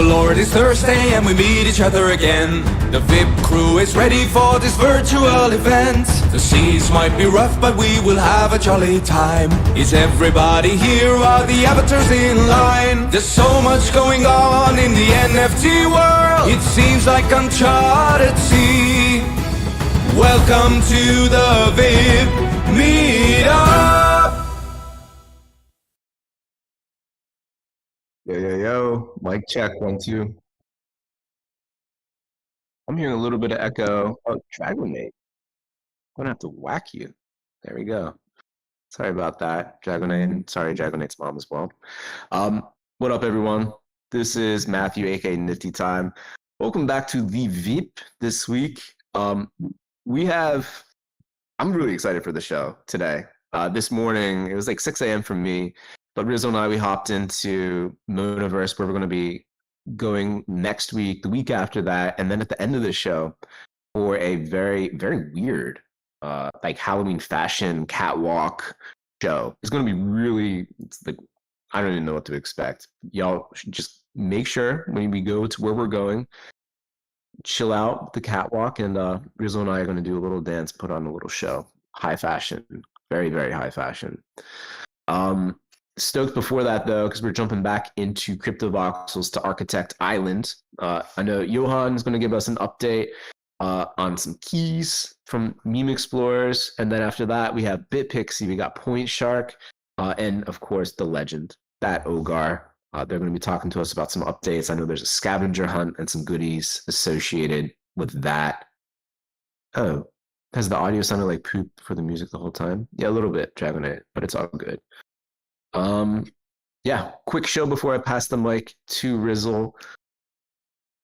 So Lord, it's Thursday and we meet each other again. The VIP crew is ready for this virtual event. The seas might be rough, but we will have a jolly time. Is everybody here? Are the avatars in line? There's so much going on in the NFT world. It seems like uncharted sea. Welcome to the WIP Meetup. Yo, mic check, 1, 2. I'm hearing a little bit of echo. Oh, Dragonate. I'm gonna have to whack you. There we go. Sorry about that, Dragonate. Sorry, Dragonate's mom as well. What up, everyone? This is Matthew, aka Nifty Time. Welcome back to the VIP this week. I'm really excited for the show today. This morning, it was like 6 a.m. for me. But Rizzo and I, we hopped into Metaverse, where we're going to be going next week, the week after that, and then at the end of the show for a very, very weird, like Halloween fashion catwalk show. It's going to be really, I don't even know what to expect. Y'all should just make sure when we go to where we're going, chill out the catwalk, and Rizzo and I are going to do a little dance, put on a little show. High fashion, very, very high fashion. Stoked before that, though, because we're jumping back into Crypto Voxels to Architect Island. I know Johan is going to give us an update on some keys from Meme Explorers. And then after that, we have Bitpixi, we got Pointshark, and of course, the legend, that Ogar. They're going to be talking to us about some updates. I know there's a scavenger hunt and some goodies associated with that. Oh, has the audio sounded like poop for the music the whole time? Yeah, a little bit, Dragonite, but it's all good. Yeah, quick show before I pass the mic to Rizzle.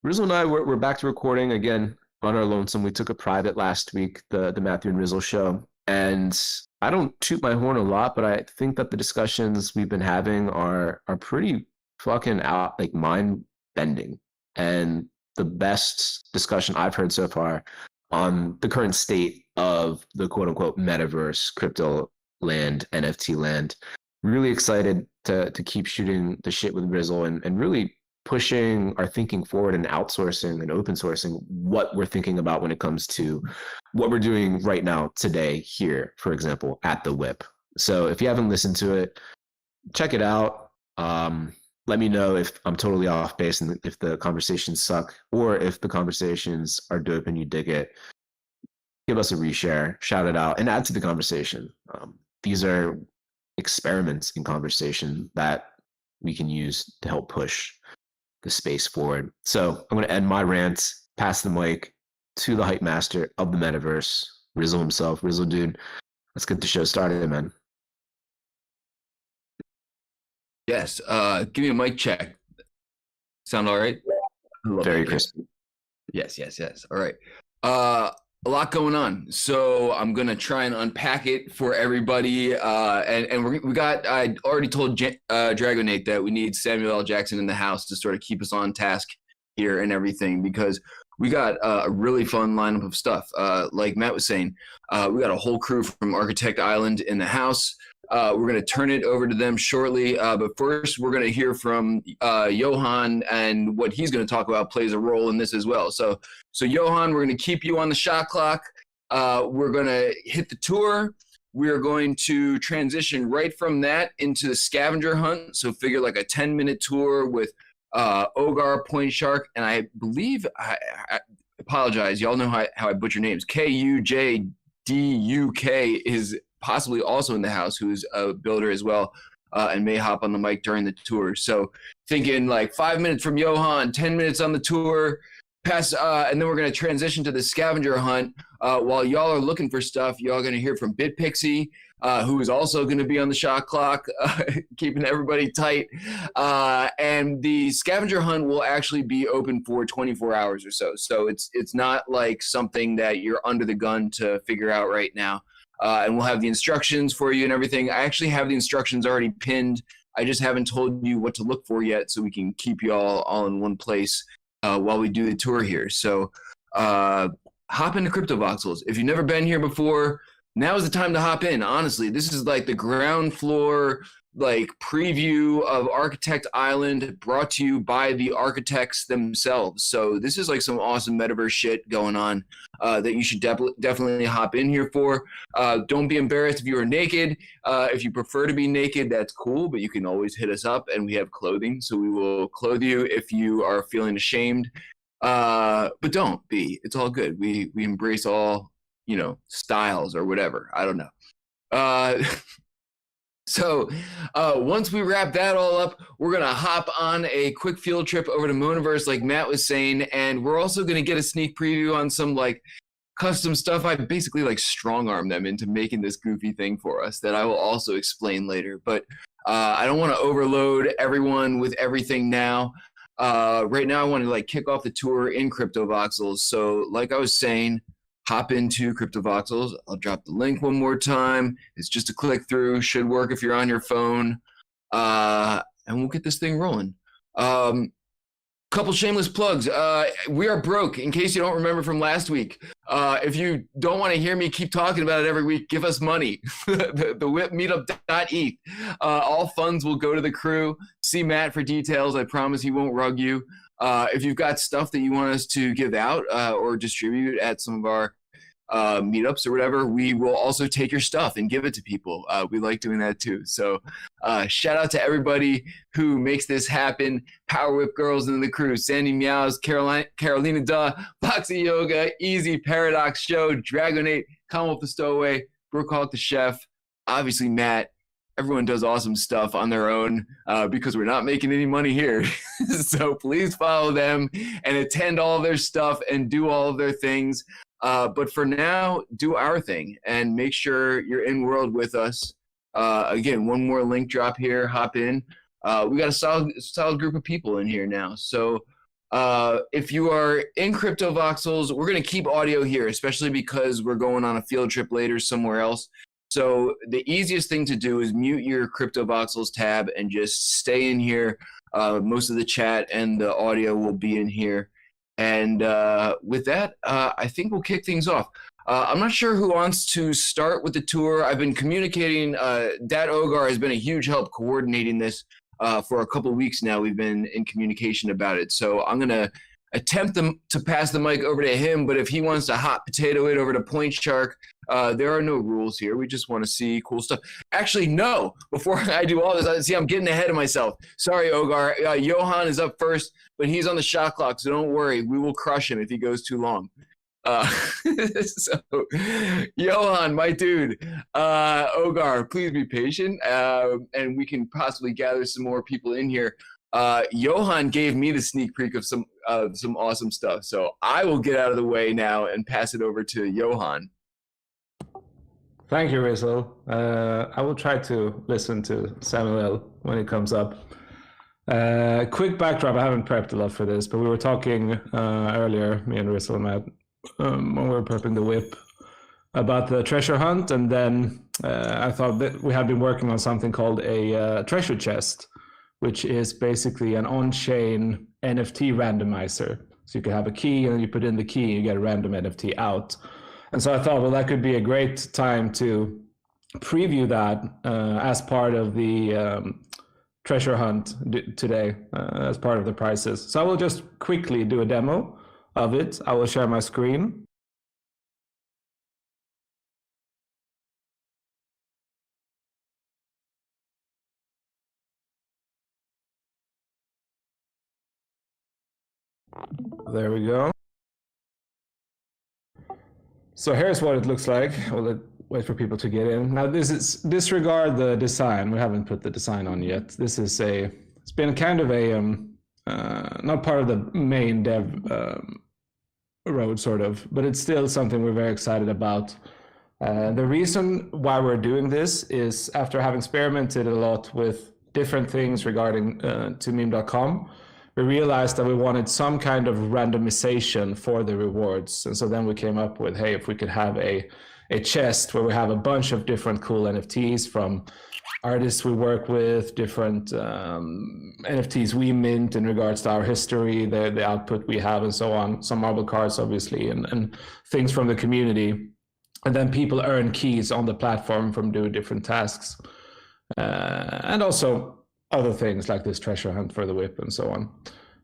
Rizzle and I, we're back to recording again on our lonesome. We took a private last week, the Matthew and Rizzle show. And I don't toot my horn a lot, but I think that the discussions we've been having are pretty fucking out, like mind-bending. And the best discussion I've heard so far on the current state of the quote-unquote metaverse, crypto land, NFT land. Really excited to keep shooting the shit with Rizzle and really pushing our thinking forward and outsourcing and open sourcing what we're thinking about when it comes to what we're doing right now today here, for example, at the WIP. So if you haven't listened to it, check it out. Let me know if I'm totally off base and if the conversations suck, or if the conversations are dope and you dig it. Give us a reshare, shout it out, and add to the conversation. These are experiments in conversation that we can use to help push the space forward. So I'm going to end my rant, pass the mic to the hype master of the metaverse, Rizzle himself. Rizzle, dude, let's get the show started, man. Yes, give me a mic check. Sound all right? Very crispy. Yes. All right. A lot going on, so I'm gonna try and unpack it for everybody. And we got. I already told Dragonate that we need Samuel L. Jackson in the house to sort of keep us on task here and everything, because we got a really fun lineup of stuff. Like Matt was saying, we got a whole crew from Architect Island in the house. We're going to turn it over to them shortly. But first, we're going to hear from Johan, and what he's going to talk about plays a role in this as well. So Johan, we're going to keep you on the shot clock. We're going to hit the tour. We're going to transition right from that into the scavenger hunt. So figure like a 10-minute tour with Ogar, Pointshark, and I believe, I apologize, y'all know how I butcher names. Kujduk is possibly also in the house, who's a builder as well, and may hop on the mic during the tour. So thinking like 5 minutes from Johan, 10 minutes on the tour, and then we're going to transition to the scavenger hunt. While y'all are looking for stuff, y'all are going to hear from Bitpixi, who is also going to be on the shot clock, keeping everybody tight. And the scavenger hunt will actually be open for 24 hours or so. So it's not like something that you're under the gun to figure out right now. And we'll have the instructions for you and everything. I actually have the instructions already pinned. I just haven't told you what to look for yet, so we can keep you all in one place while we do the tour here. So hop into Crypto Voxels. If you've never been here before, now is the time to hop in. Honestly, this is like the ground floor like preview of Architect Island brought to you by the architects themselves. So this is like some awesome metaverse shit going on that you should definitely hop in here for. Don't be embarrassed if you are naked. If you prefer to be naked, that's cool, but you can always hit us up and we have clothing. So we will clothe you if you are feeling ashamed. But don't be. It's all good. We embrace all, styles or whatever. I don't know. So once we wrap that all up, we're going to hop on a quick field trip over to Mooniverse, like Matt was saying, and we're also going to get a sneak preview on some like custom stuff. I basically like strong arm them into making this goofy thing for us that I will also explain later. But I don't want to overload everyone with everything now. Right now, I want to like kick off the tour in CryptoVoxels. So like I was saying, hop into CryptoVoxels. I'll drop the link one more time. It's just a click through. Should work if you're on your phone. And we'll get this thing rolling. Couple shameless plugs. We are broke, in case you don't remember from last week. If you don't want to hear me keep talking about it every week, give us money. the WIP Meetup.eth. All funds will go to the crew. See Matt for details. I promise he won't rug you. If you've got stuff that you want us to give out or distribute at some of our meetups or whatever, we will also take your stuff and give it to people. We like doing that too. So shout out to everybody who makes this happen. Power Whip Girls in the crew, Sandy Meows, Carolina Duh, Boxy Yoga, Easy, Paradox Show, Dragonate, Come the Stowaway, Brooke Hawk the Chef, obviously Matt. Everyone does awesome stuff on their own because we're not making any money here. So please follow them and attend all of their stuff and do all of their things. But for now, do our thing and make sure you're in world with us. Again, one more link drop here. Hop in. We got a solid group of people in here now. So if you are in CryptoVoxels, we're going to keep audio here, especially because we're going on a field trip later somewhere else. So the easiest thing to do is mute your CryptoVoxels tab and just stay in here. Most of the chat and the audio will be in here. And with that, I think we'll kick things off. I'm not sure who wants to start with the tour. I've been communicating. Dad Ogar has been a huge help coordinating this for a couple of weeks now. We've been in communication about it. So I'm going to attempt to pass the mic over to him. But if he wants to hot potato it over to Pointshark, there are no rules here. We just want to see cool stuff. Actually, no. Before I do all this, I'm getting ahead of myself. Sorry, Ogar. Johan is up first, but he's on the shot clock, so don't worry. We will crush him if he goes too long. So, Johan, my dude, Ogar, please be patient, and we can possibly gather some more people in here. Johan gave me the sneak peek of some awesome stuff, so I will get out of the way now and pass it over to Johan. Thank you, Rizzo. I will try to listen to Samuel when it comes up. Quick backdrop, I haven't prepped a lot for this, but we were talking earlier, me and Rizzo and Matt, when we were prepping the WIP, about the treasure hunt, and then I thought that we had been working on something called a treasure chest, which is basically an on-chain NFT randomizer. So you can have a key, and then you put in the key, and you get a random NFT out. And so I thought, well, that could be a great time to preview that as part of the treasure hunt today, as part of the prizes. So I will just quickly do a demo of it. I will share my screen. There we go. So here's what it looks like. We'll wait for people to get in. Now disregard the design. We haven't put the design on yet. It's been kind of a, not part of the main dev road sort of, but it's still something we're very excited about. The reason why we're doing this is after having experimented a lot with different things regarding to meme.com, we realized that we wanted some kind of randomization for the rewards. And so then we came up with, hey, if we could have a chest where we have a bunch of different cool NFTs from artists we work with, different NFTs we mint in regards to our history, the output we have and so on, some marble cards obviously, and things from the community. And then people earn keys on the platform from doing different tasks. and also other things like this treasure hunt for the WIP and so on.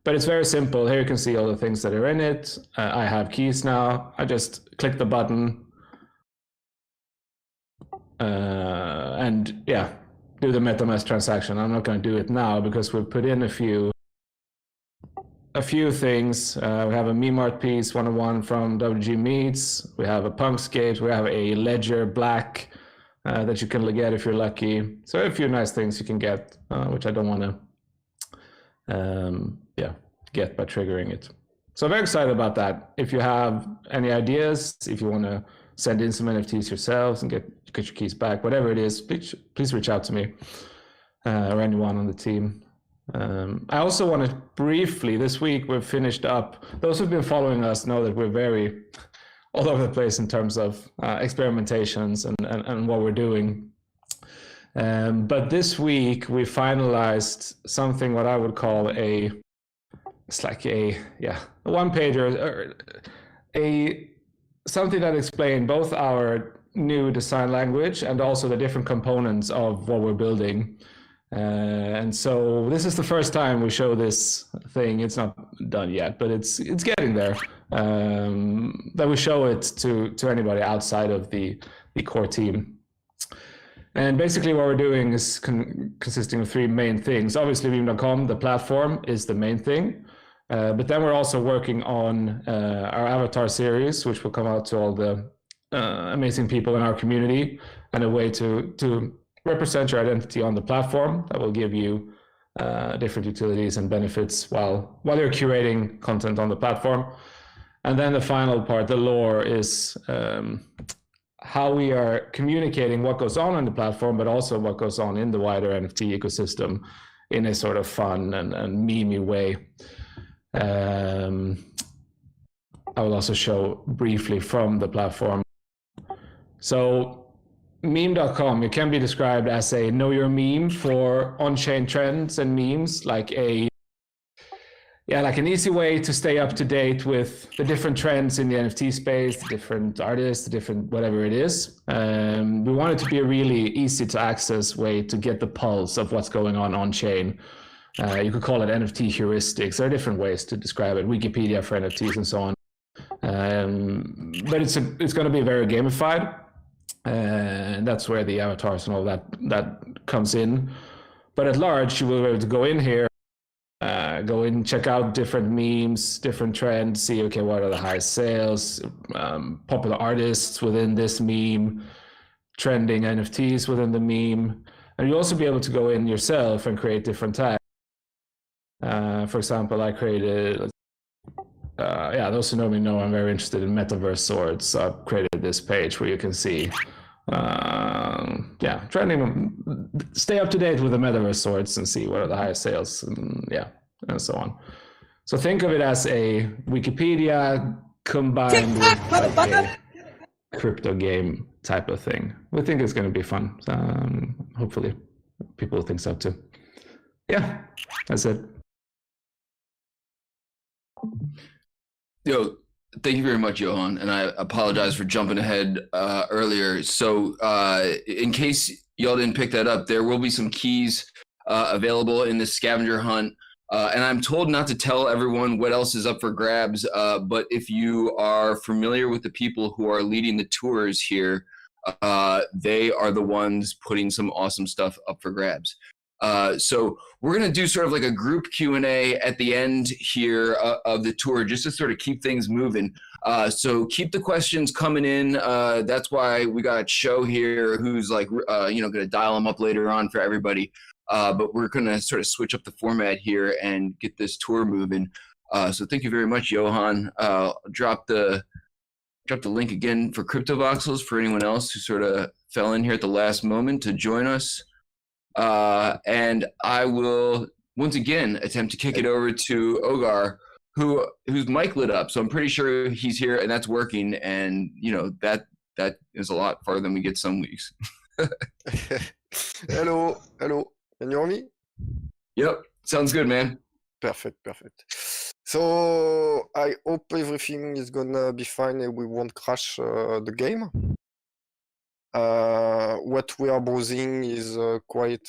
But it's very simple. Here you can see all the things that are in it. I have keys now. I just click the button and yeah, do the MetaMask transaction. I'm not going to do it now because we've put in a few things. We have a meme art piece 101 from WG Meets. We have a Punkscape. We have a Ledger Black that you can get if you're lucky. So a few nice things you can get, which I don't want to get by triggering it. So I'm very excited about that. If you have any ideas, if you want to send in some NFTs yourselves and get your keys back, whatever it is, please reach out to me or anyone on the team. I also want to briefly, this week we've finished up, those who've been following us know that we're very all over the place in terms of experimentations and what we're doing. But this week we finalized something what I would call it's like a one pager, or something that explained both our new design language and also the different components of what we're building. And so this is the first time we show this thing. It's not done yet, but it's getting there. That we show it to anybody outside of the core team. And basically what we're doing is consisting of three main things. Obviously, Meme.com, the platform, is the main thing. But then we're also working on our avatar series, which will come out to all the amazing people in our community, and a way to represent your identity on the platform that will give you different utilities and benefits while you're curating content on the platform. And then the final part, the lore, is how we are communicating what goes on the platform, but also what goes on in the wider NFT ecosystem in a sort of fun and memey way. I will also show briefly from the platform. So Meme.com, it can be described as a know your meme for on-chain trends and memes, like an easy way to stay up to date with the different trends in the NFT space, the different artists, the different whatever it is. We want it to be a really easy to access way to get the pulse of what's going on chain. You could call it NFT heuristics. There are different ways to describe it, Wikipedia for NFTs and so on. But it's going to be very gamified. And that's where the avatars and all that comes in. But at large, you will be able to go in here, go in, check out different memes, different trends, see, okay, what are the highest sales, popular artists within this meme, trending NFTs within the meme. And you'll also be able to go in yourself and create different tags. For example, I created, those who know me know I'm very interested in Metaverse swords. So I've created this page where you can see, trending, stay up to date with the Metaverse swords and see what are the highest sales, and so on. So think of it as a Wikipedia combined with like a crypto game type of thing. We think it's going to be fun. Hopefully people think so too. Yeah, that's it. Yo, thank you very much, Johan. And I apologize for jumping ahead earlier. So in case y'all didn't pick that up, there will be some keys available in this scavenger hunt. And I'm told not to tell everyone what else is up for grabs. But if you are familiar with the people who are leading the tours here, they are the ones putting some awesome stuff up for grabs. So we're going to do sort of like a group Q&A at the end here of the tour, just to sort of keep things moving. So keep the questions coming in. That's why we got Show here, who's like, going to dial them up later on for everybody. But we're going to sort of switch up the format here and get this tour moving. So thank you very much, Johan. Drop the link again for CryptoVoxels for anyone else who sort of fell in here at the last moment to join us. And I will once again attempt to kick it over to Ogar, whose mic lit up. So I'm pretty sure he's here and that's working. And that is a lot farther than we get some weeks. Hello. Can you hear me? Yep. Sounds good, man. Perfect. So I hope everything is gonna be fine and we won't crash the game. what we are browsing is quite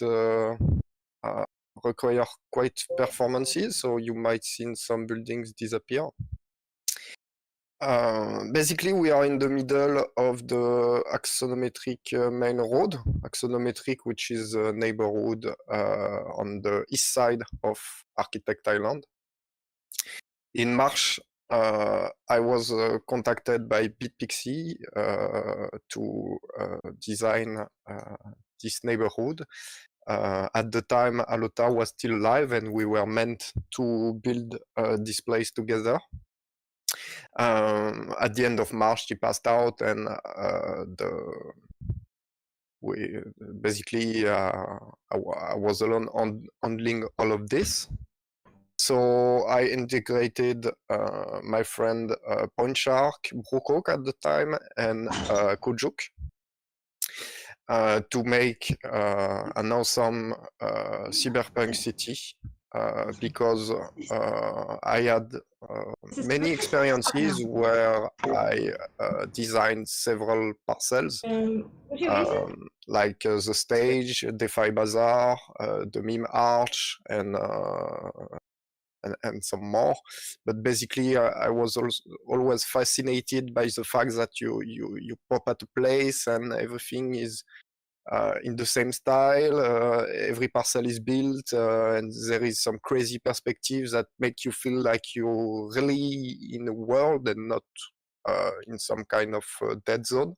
require quite performances, so you might see some buildings disappear. Basically, we are in the middle of the axonometric main road, axonometric, which is a neighborhood on the east side of Architect Island. In March, I was contacted by Bitpixi to design this neighborhood. At the time, Alota was still live, and we were meant to build this place together. At the end of March, she passed out, and we basically I was alone handling all of this. So I integrated my friend Pointshark, Brookok at the time, and Kujuk to make an awesome cyberpunk city. Because I had many experiences where I designed several parcels, like the stage, DeFi Bazaar, the meme arch, and some more. But basically, I was always fascinated by the fact that you pop at a place and everything is in the same style. Every parcel is built, and there is some crazy perspectives that make you feel like you're really in a world and not in some kind of dead zone.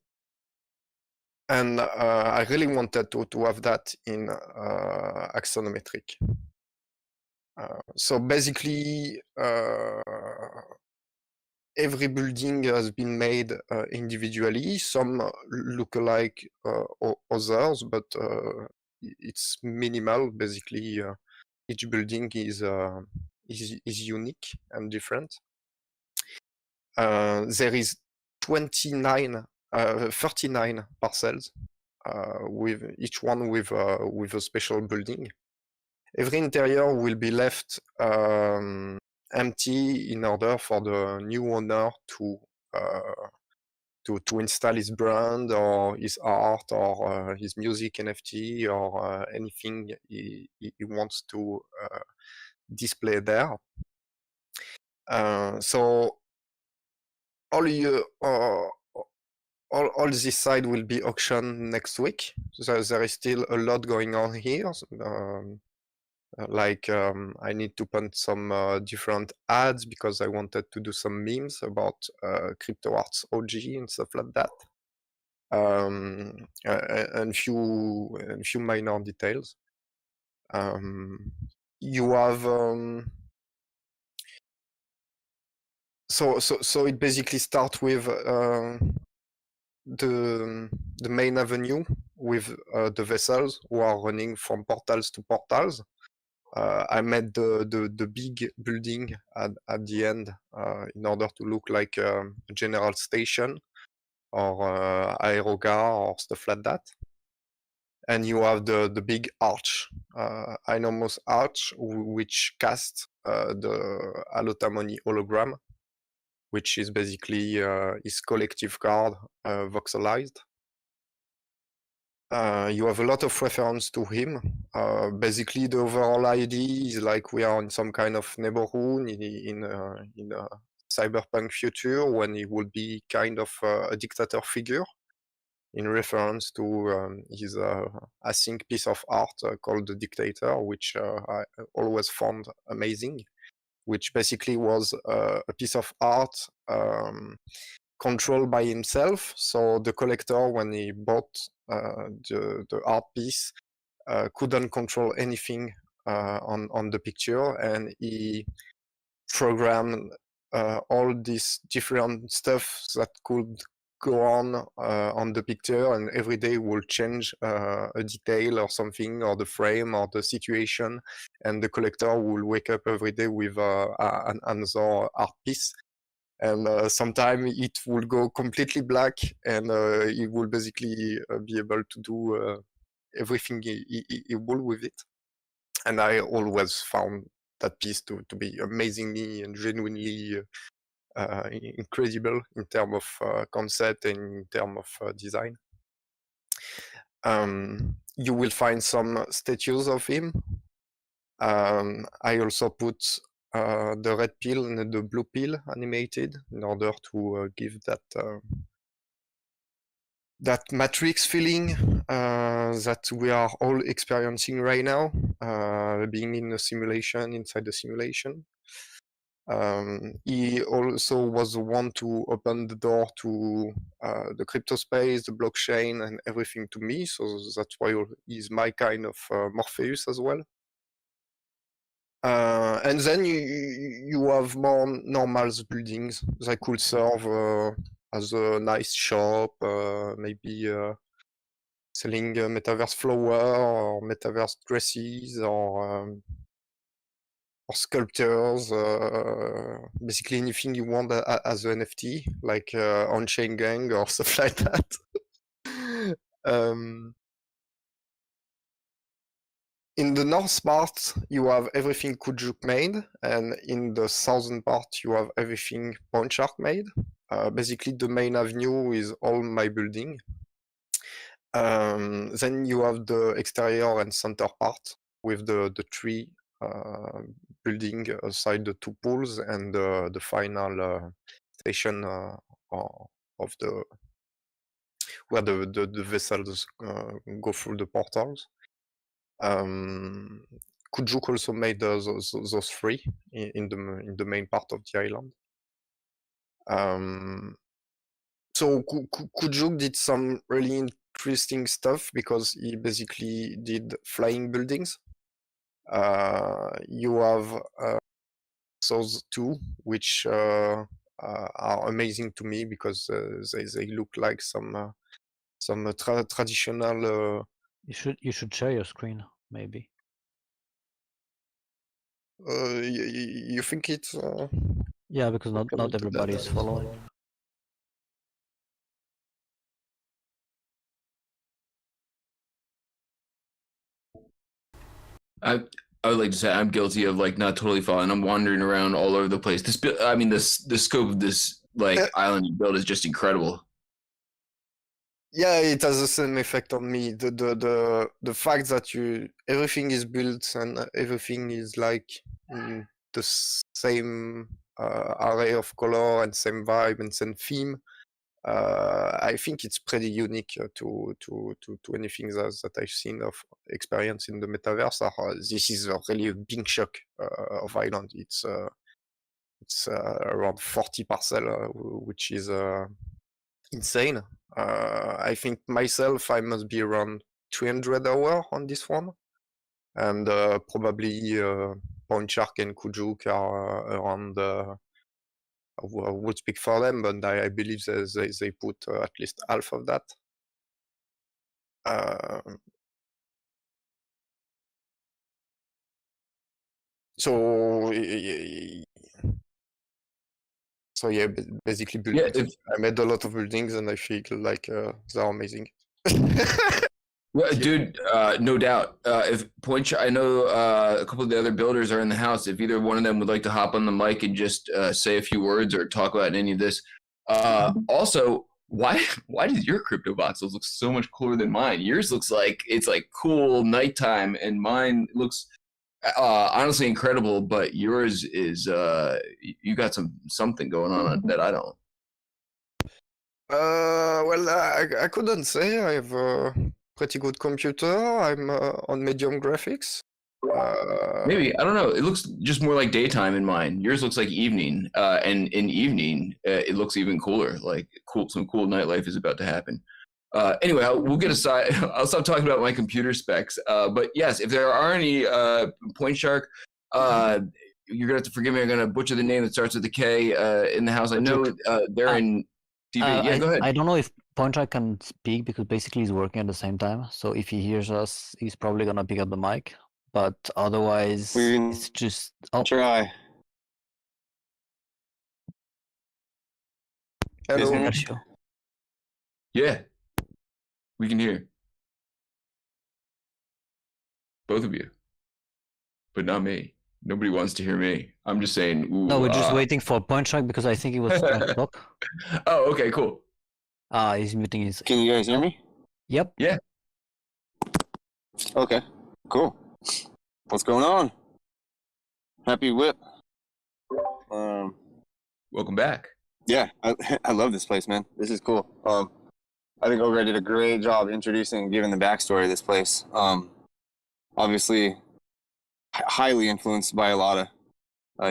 And I really wanted to have that in axonometric. So basically, every building has been made individually. Some look alike others, but it's minimal. Basically, each building is unique and different. There is 39 parcels, with each one with a special building. Every interior will be left empty in order for the new owner to install his brand or his art or his music NFT or anything he wants to display there. So all this side will be auctioned next week. So there is still a lot going on here. I need to put some different ads because I wanted to do some memes about crypto arts OG and stuff like that, and few minor details. You have so it basically starts with the main avenue with the vessels who are running from portals to portals. I made the big building at the end in order to look like a general station or aerogar or stuff like that. And you have the big arch, enormous arch, which casts the Alotamoni hologram, which is basically his collective card voxelized. You have a lot of reference to him. Basically, the overall idea is like we are in some kind of neighborhood in a cyberpunk future when he will be kind of a dictator figure, in reference to his async piece of art called The Dictator, which I always found amazing, which basically was a piece of art controlled by himself. So the collector, when he bought the art piece, couldn't control anything on the picture, and he programmed all these different stuff that could go on the picture, and every day will change a detail or something, or the frame or the situation, and the collector will wake up every day with another art piece. And sometimes it will go completely black, and he will basically be able to do everything he will with it. And I always found that piece to be amazingly and genuinely incredible in terms of concept and in terms of design. You will find some statues of him. I also put the red pill and the blue pill animated in order to give that matrix feeling that we are all experiencing right now, being in a simulation inside the simulation. He also was the one to open the door to the crypto space, the blockchain, and everything to me. So that's why he's my kind of Morpheus as well. And then you have more normal buildings that could serve as a nice shop, maybe selling metaverse flower or metaverse dresses or sculptures, basically anything you want as an NFT, like on-chain gang or stuff like that. In the north part, you have everything Kujuk made, and in the southern part, you have everything Pointshark made. Basically, the main avenue is all my building. Then you have the exterior and center part with the tree building aside the two pools and the final station of the where the vessels go through the portals. Kujuk also made those three in the main part of the island. So Kujuk did some really interesting stuff because he basically did flying buildings. You have those two, which are amazing to me because they look like some traditional. You should share your screen, maybe. You think it's? Yeah, because not everybody is following. I would like to say I'm guilty of like not totally following. I'm wandering around all over the place. The scope of this like island you built is just incredible. Yeah, it has the same effect on me. The fact that everything is built and everything is like in the same array of color and same vibe and same theme. I think it's pretty unique to anything that I've seen of experience in the metaverse. This is really a big shock of island. It's around 40 parcel, which is insane. I think myself, I must be around 300 hours on this one, and probably Pointshark and Kujuk are around. I would speak for them, but I believe they put at least half of that. So yeah, basically buildings. I made a lot of buildings, and I feel like they're amazing. Well, dude, no doubt. If Pointshark, I know a couple of the other builders are in the house. If either one of them would like to hop on the mic and just say a few words or talk about any of this. Also, why does your crypto voxels look so much cooler than mine? Yours looks like it's like cool nighttime, and mine looks honestly incredible. But yours is you got something going on that I don't. Well, I couldn't say. I have a pretty good computer. I'm on medium graphics. Maybe, I don't know. It looks just more like daytime in mine. Yours looks like evening, and in evening, it looks even cooler. Like some cool nightlife is about to happen. Anyway, we'll get aside. I'll stop talking about my computer specs. But yes, if there are any Pointshark, you're gonna have to forgive me. I'm gonna butcher the name that starts with a K in the house. I know they're in TV. Yeah, go ahead. I don't know if Pointshark can speak because basically he's working at the same time. So if he hears us, he's probably gonna pick up the mic. But otherwise, it's just try. Hello. Yeah, we can hear both of you, but not me. Nobody wants to hear me. I'm just saying. Ooh, no, we're just waiting for Pointshark because I think he was trying to talk. Oh, okay, cool. He's muting his. Can you guys hear me? Yep. Yeah. Okay, cool. What's going on? Happy WIP. Welcome back. Yeah, I love this place, man. This is cool. I think Ogar did a great job introducing and giving the backstory of this place. Obviously, highly influenced by Alada.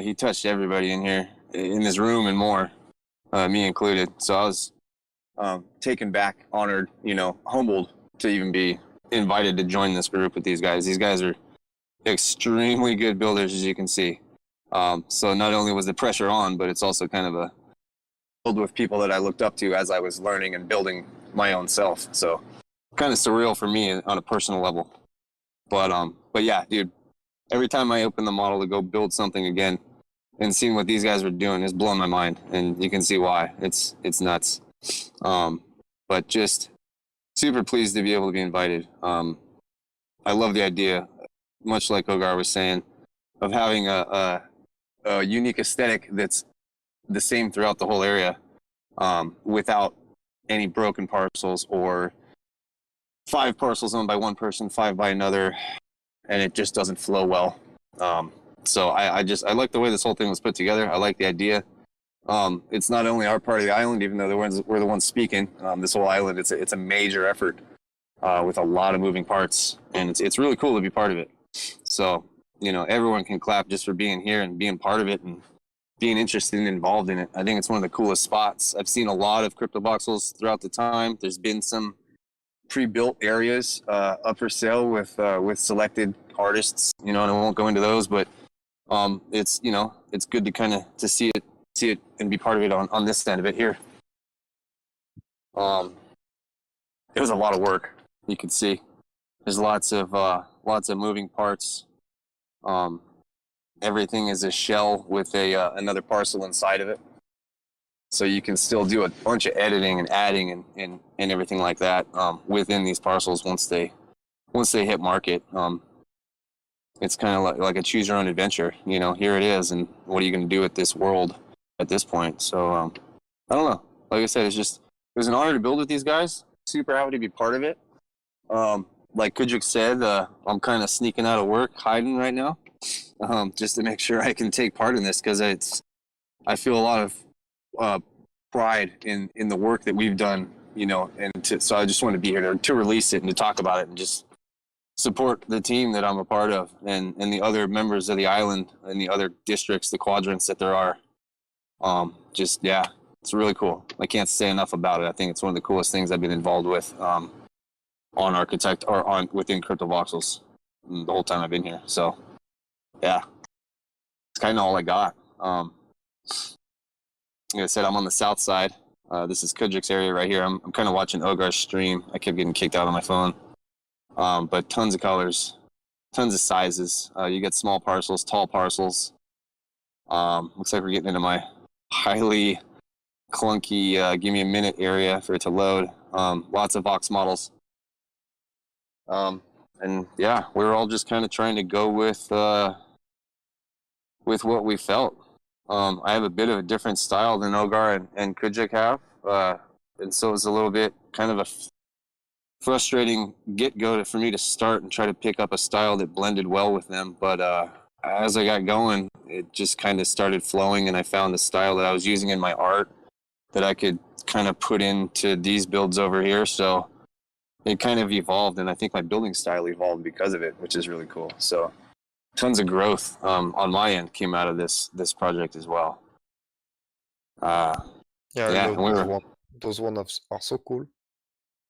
He touched everybody in here, in this room and more, me included. So I was taken back, honored, humbled to even be invited to join this group with these guys. These guys are extremely good builders, as you can see. So not only was the pressure on, but it's also kind of a build with people that I looked up to as I was learning and building my own self. So kind of surreal for me on a personal level. But yeah, dude, every time I open the model to go build something again and seeing what these guys were doing is blowing my mind, and you can see why. It's nuts. But just super pleased to be able to be invited. I love the idea, much like Ogar was saying, of having a unique aesthetic that's the same throughout the whole area, without any broken parcels or 5 parcels owned by one person, 5 by another, and it just doesn't flow well. So I like the way this whole thing was put together. I like the idea. It's not only our part of the island, even though we're the ones speaking. This whole island, it's a major effort with a lot of moving parts, and it's really cool to be part of it. So everyone can clap just for being here and being part of it and being interested and involved in it. I think it's one of the coolest spots. I've seen a lot of crypto voxels throughout the time. There's been some pre-built areas up for sale with selected artists, and I won't go into those, but it's it's good to kind of to see it and be part of it on this end of it here. It was a lot of work. You can see there's lots of moving parts. Everything is a shell with another parcel inside of it, so you can still do a bunch of editing and adding and everything like that within these parcels once they hit market. It's kind of like a choose your own adventure. Here it is, and what are you going to do with this world at this point? So I don't know. Like I said, it was an honor to build with these guys. Super happy to be part of it. Like Kudrik said, I'm kind of sneaking out of work, hiding right now, just to make sure I can take part in this, because I feel a lot of pride in the work that we've done, so I just want to be here to release it and to talk about it and just support the team that I'm a part of and the other members of the island and the other districts, the quadrants that there are. It's really cool. I can't say enough about it. I think it's one of the coolest things I've been involved with on Architect or within Crypto Voxels the whole time I've been here. So yeah, it's kind of all I got. Like I said, I'm on the south side. This is Kudrik's area right here. I'm kind of watching Ogar's stream. I kept getting kicked out on my phone. But tons of colors, tons of sizes. You get small parcels, tall parcels. Looks like we're getting into my highly clunky give me a minute area for it to load. Lots of Vox models. And yeah, we were all just kind of trying to go with what we felt. I have a bit of a different style than Ogar and Kudrik have. And so it's a little bit kind of a frustrating get-go for me to start and try to pick up a style that blended well with them. But as I got going, it just kind of started flowing, and I found the style that I was using in my art that I could kind of put into these builds over here. So it kind of evolved, and I think my building style evolved because of it, which is really cool. So tons of growth on my end came out of this project as well. Those ones are so cool.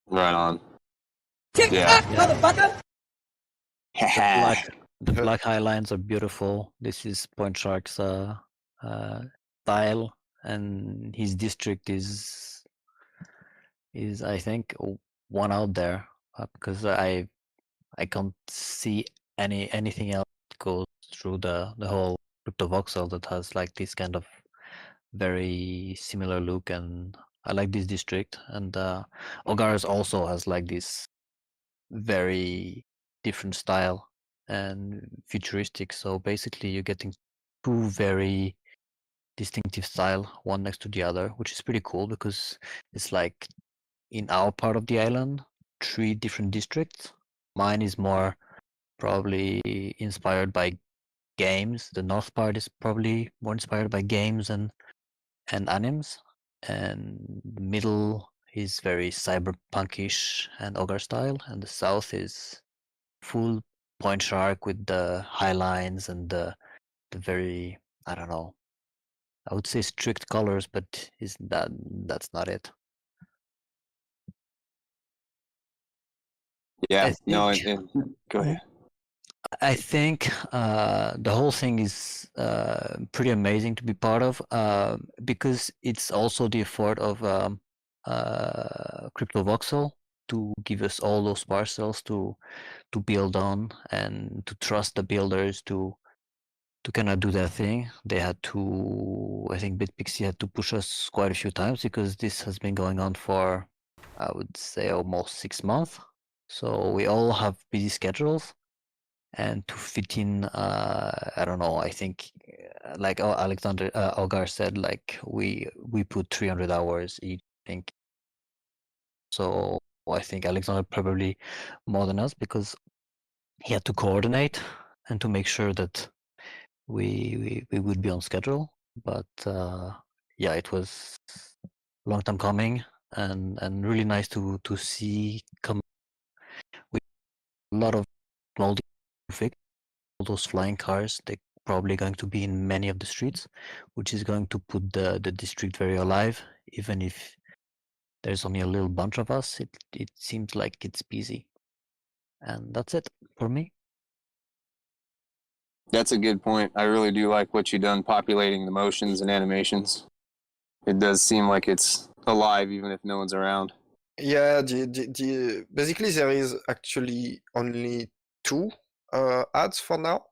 Right on. The black highlines are beautiful. This is Pointshark's style, and his district is I think one out there, because I can't see anything else that goes through the whole crypto voxel that has like this kind of very similar look, and I like this district. And Ogar's also has like this very different style and futuristic. So basically you're getting 2 very distinctive style, one next to the other, which is pretty cool, because it's like in our part of the island, 3 different districts, Mine is more probably inspired by games. The north part is probably more inspired by games and animes, and the middle is very cyberpunkish and Ogar style, and the south is full Pointshark with the high lines and the very, I don't know, I would say strict colors, but is that's not it. Yeah, I no, think go ahead. I think the whole thing is pretty amazing to be part of, because it's also the effort of CryptoVoxel to give us all those parcels to build on, and to trust the builders to kind of do their thing. They had to, I think Bitpixi had to push us quite a few times, because this has been going on for, I would say, almost 6 months. So we all have busy schedules, and to fit in, I don't know, I think, like Alexander Ogar said, like we put 300 hours each, I think. So I think Alexander probably more than us, because he had to coordinate and to make sure that we would be on schedule. But yeah, it was a long time coming, and really nice to see come with a lot of molding fix. All those flying cars, they're probably going to be in many of the streets, which is going to put the district very alive. Even if there's only a little bunch of us, it seems like it's busy. And that's it for me. That's a good point. I really do like what you've done populating the motions and animations. It does seem like it's alive even if no one's around. Yeah, basically there is actually only 2 ads for now.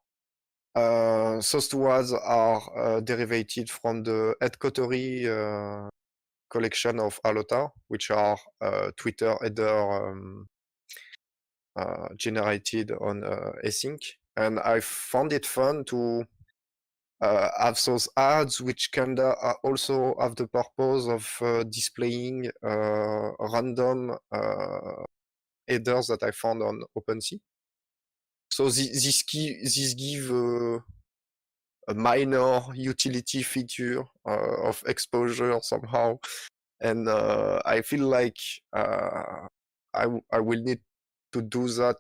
Those 2 ads are derivated from the Ed Coterie collection of Alota, which are Twitter header generated on async. And I found it fun to have those ads which can also have the purpose of displaying random headers that I found on OpenSea. So this give a minor utility feature of exposure somehow, and I feel like I will need to do that,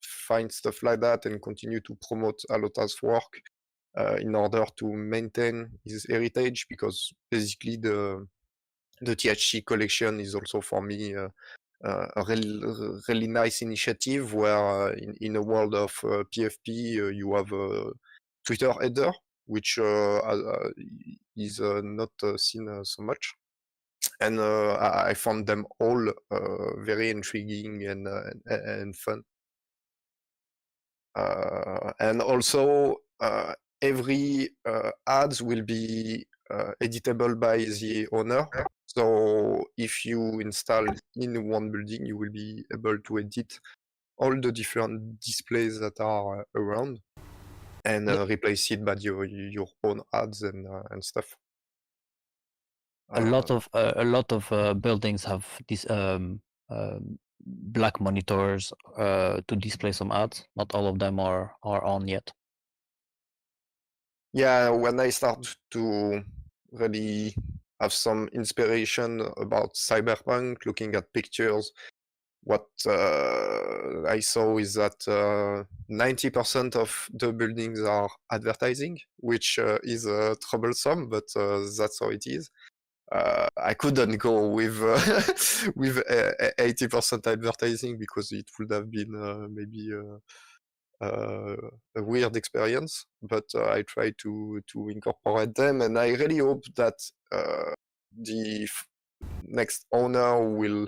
find stuff like that, and continue to promote Alota's work in order to maintain his heritage, because basically the THC collection is also for me a really nice initiative where in a world of PFP you have a Twitter header, which is not seen so much. And I found them all very intriguing and fun. And also every ads will be editable by the owner. So if you install in one building, you will be able to edit all the different displays that are around, and replace it by your own ads and stuff. A lot of buildings have these black monitors to display some ads. Not all of them are on yet. Yeah, when I start to really have some inspiration about cyberpunk, looking at pictures, what I saw is that 90% of the buildings are advertising, which is troublesome, but that's how it is. I couldn't go with with 80% advertising, because it would have been maybe a weird experience. But I try to incorporate them, and I really hope that the next owner will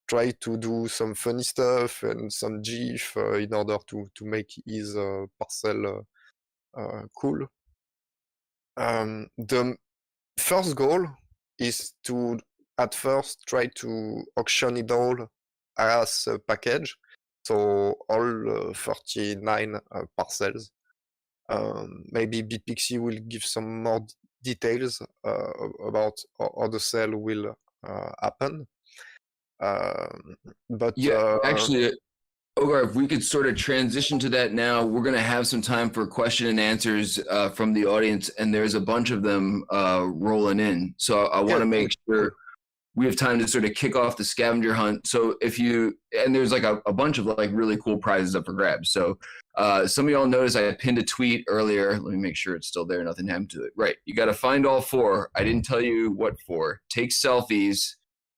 try to do some funny stuff and some GIF in order to make his parcel cool. The first goal is to at first try to auction it all as a package, so all 39 parcels. Maybe Bitpixi will give some more details about how the sale will happen. But Yeah, actually, Ogar, if we could sort of transition to that now, we're going to have some time for question and answers from the audience, and there's a bunch of them rolling in. So I want to make sure we have time to sort of kick off the scavenger hunt. So and there's like a bunch of like really cool prizes up for grabs. So some of y'all noticed I pinned a tweet earlier. Let me make sure it's still there. Nothing happened to it. Right. You got to find all 4. I didn't tell you what for. Take selfies.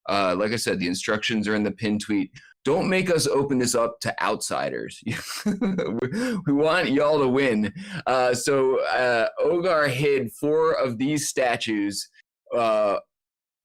Like I said, the instructions are in the pinned tweet. Don't make us open this up to outsiders. We want y'all to win. So Ogar hid 4 of these statues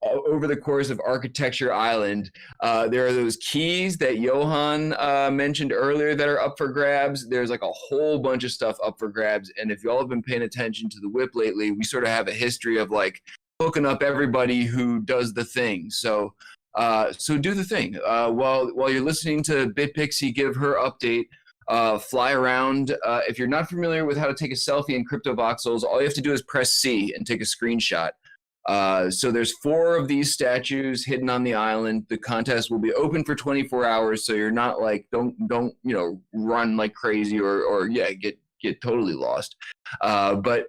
over the course of Architecture Island. There are those keys that Johan mentioned earlier that are up for grabs. There's like a whole bunch of stuff up for grabs. And if y'all have been paying attention to the WIP lately, we sort of have a history of like hooking up everybody who does the thing. So do the thing. While you're listening to Bitpixi give her update, fly around. If you're not familiar with how to take a selfie in crypto voxels, all you have to do is press C and take a screenshot. So there's 4 of these statues hidden on the island. The contest will be open for 24 hours, so you're not like don't run like crazy or get totally lost. But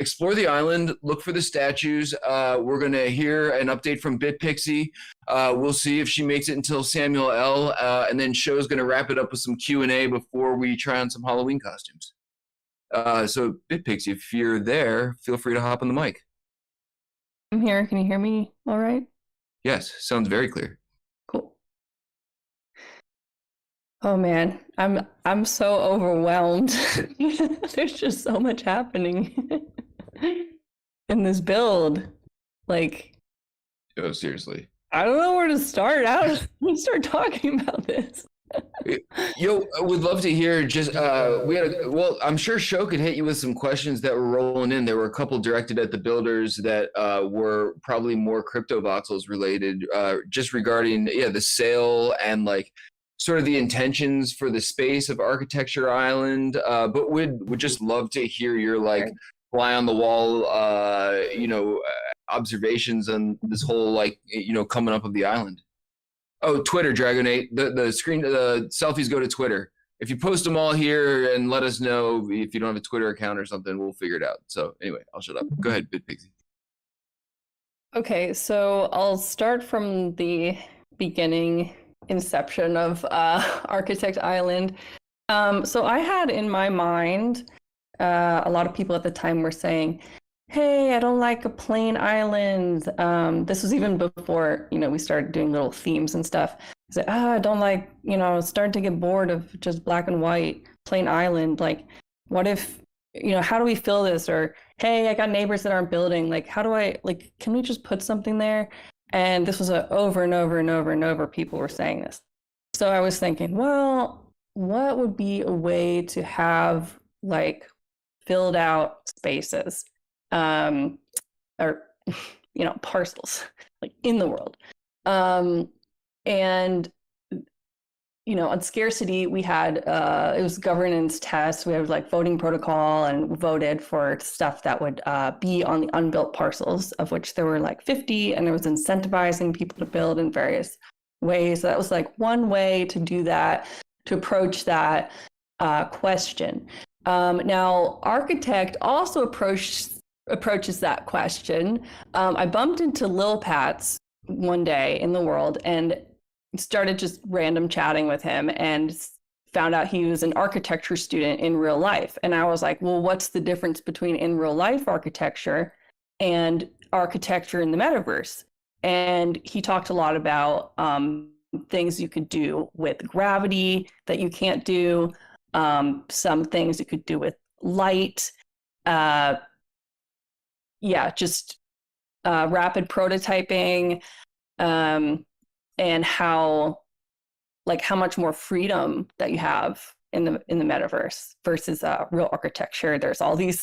explore the island, look for the statues. We're gonna hear an update from Bitpixi. We'll see if she makes it until Samuel L. And then Show's gonna wrap it up with some Q&A before we try on some Halloween costumes. So Bitpixi, if you're there, feel free to hop on the mic. I'm here. Can you hear me all right? Yes, sounds very clear. Cool. Oh man, I'm so overwhelmed. There's just so much happening in this build. Like, Oh, seriously. I don't know where to start. We start talking about this. Yo, I would love to hear just I'm sure Sho could hit you with some questions that were rolling in. There were a couple directed at the builders that were probably more crypto voxels related, just regarding the sale and like sort of the intentions for the space of Architecture Island. But would just love to hear your like fly on the wall observations on this whole like coming up of the island. Oh, Twitter, Dragonate. The selfies go to Twitter. If you post them all here and let us know if you don't have a Twitter account or something, we'll figure it out. So anyway, I'll shut up. Go ahead, Bitpixi. Okay, so I'll start from the beginning inception of Architect Island. So I had in my mind, a lot of people at the time were saying, hey, I don't like a plain island. This was even before, we started doing little themes and stuff. I said, I don't like, starting to get bored of just black and white, plain island. Like, what if, how do we fill this? Or, hey, I got neighbors that aren't building. Like, how do I, like, can we just put something there? And this was over and over and over and over, people were saying this. So I was thinking, well, what would be a way to have, like, filled out spaces? Or parcels like in the world. And on scarcity, we had it was governance tests. We had like voting protocol and voted for stuff that would be on the unbuilt parcels, of which there were like 50, and it was incentivizing people to build in various ways. So that was like one way to do that, to approach that question. Now, Architect also approaches that question. I bumped into Lil Pats one day in the world and started just random chatting with him and found out he was an architecture student in real life. And I was like, well, what's the difference between in real life architecture and architecture in the metaverse? And he talked a lot about things you could do with gravity that you can't do, some things you could do with light, just rapid prototyping, and how much more freedom that you have in the metaverse versus real architecture. There's all these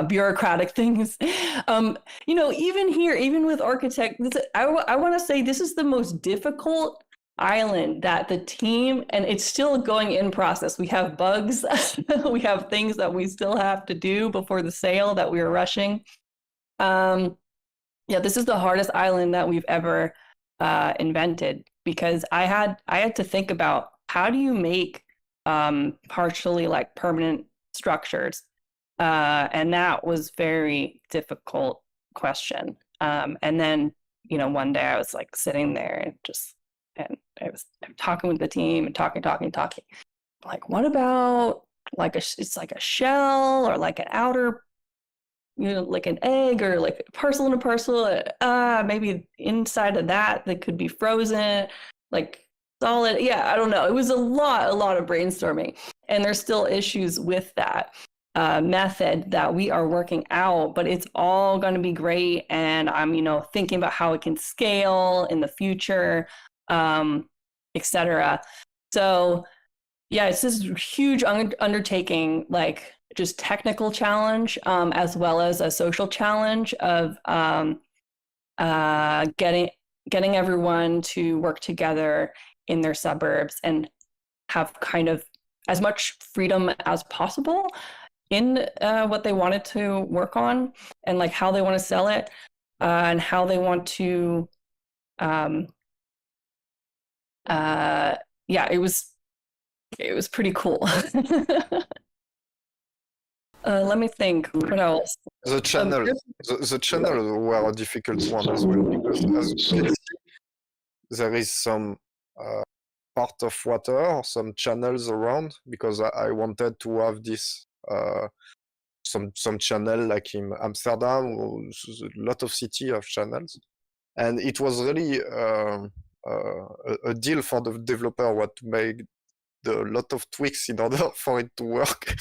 bureaucratic things. Even here, even with Architect, I want to say this is the most difficult island that the team, and it's still going in process. We have bugs, we have things that we still have to do before the sale that we are rushing. This is the hardest island that we've ever invented, because I had to think about how do you make partially like permanent structures? And that was very difficult question. And then, you know, one day I was like sitting there and I was talking with the team and talking. Like, what about like it's like a shell or like an outer, you know, like an egg or like a parcel and a parcel. Maybe inside of that could be frozen, like solid. Yeah, I don't know. It was a lot of brainstorming, and there's still issues with that method that we are working out, but it's all going to be great. And I'm, you know, thinking about how it can scale in the future, etc. So yeah, it's this huge undertaking, like just technical challenge, as well as a social challenge of getting everyone to work together in their suburbs and have kind of as much freedom as possible in what they wanted to work on and like how they want to sell it and how they want to yeah, it was pretty cool. Let me think. What else? The channel, the channel were a difficult one as well, because as you can see, there is some part of water or some channels around, because I wanted to have this some channel like in Amsterdam, or a lot of city of channels, and it was really a deal for the developer what to make a lot of tweaks in order for it to work.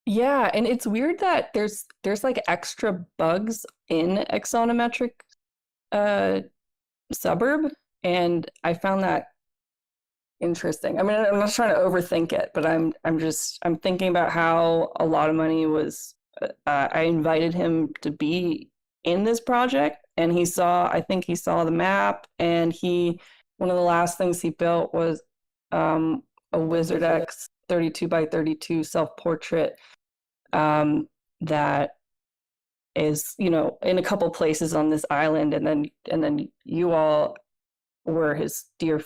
Yeah, and it's weird that there's like extra bugs in axonometric suburb, and I found that interesting. I mean, I'm not trying to overthink it, but I'm thinking about how a lot of money was. I invited him to be in this project, and I think he saw the map, and one of the last things he built was a WizardX 32 by 32 self-portrait that is, you know, in a couple places on this island, and then you all were his dear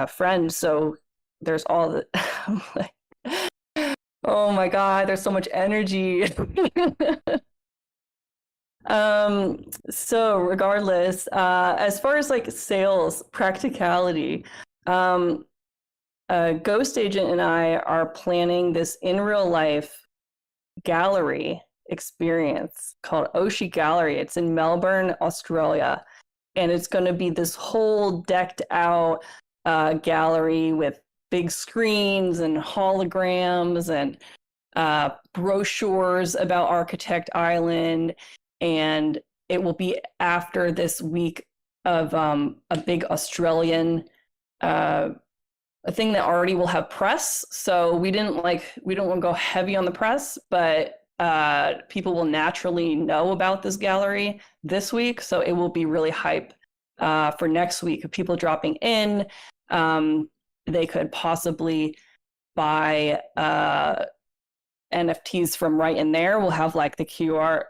friend, so there's all the oh my god, there's so much energy. So regardless, as far as like sales practicality, Ghost Agent and I are planning this in real life gallery experience called Oshi Gallery. It's in Melbourne, Australia, and it's going to be this whole decked out gallery with big screens and holograms and brochures about Architect Island. And it will be after this week of a big Australian a thing that already will have press. So we don't want to go heavy on the press, but people will naturally know about this gallery this week. So it will be really hype for next week. People dropping in, they could possibly buy NFTs from right in there. We'll have like the QR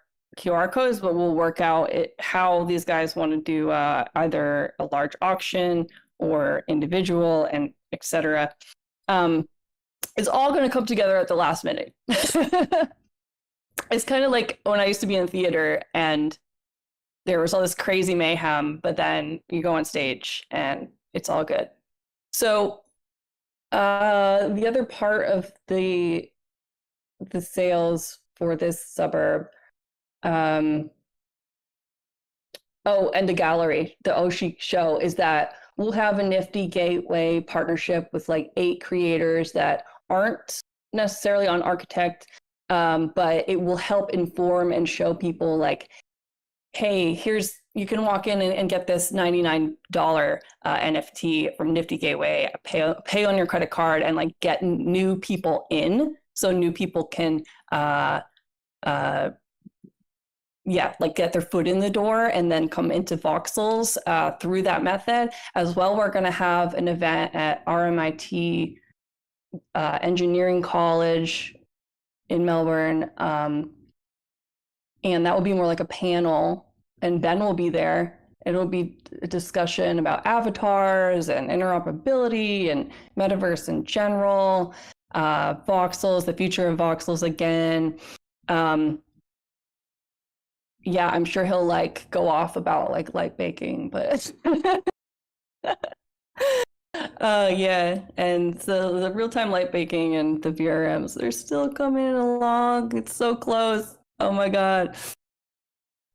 codes, but we'll work out how these guys want to do either a large auction or individual, and etc. It's all going to come together at the last minute. It's kind of like when I used to be in theater and there was all this crazy mayhem, but then you go on stage and it's all good. So the other part of the sales for this suburb, and the gallery, the Oshi show, is that we'll have a nifty gateway partnership with like 8 creators that aren't necessarily on Architect, but it will help inform and show people like, hey, you can walk in and get this $99 NFT from Nifty Gateway, pay on your credit card, and like get new people in, so new people can like get their foot in the door and then come into voxels through that method. As well, we're going to have an event at RMIT Engineering College in Melbourne, and that will be more like a panel, and Ben will be there, It'll be a discussion about avatars and interoperability and metaverse in general, voxels, the future of voxels again. Yeah, I'm sure he'll like go off about like light baking, but yeah, and so the real-time light baking and the VRMs, they're still coming along. It's so close. Oh my God.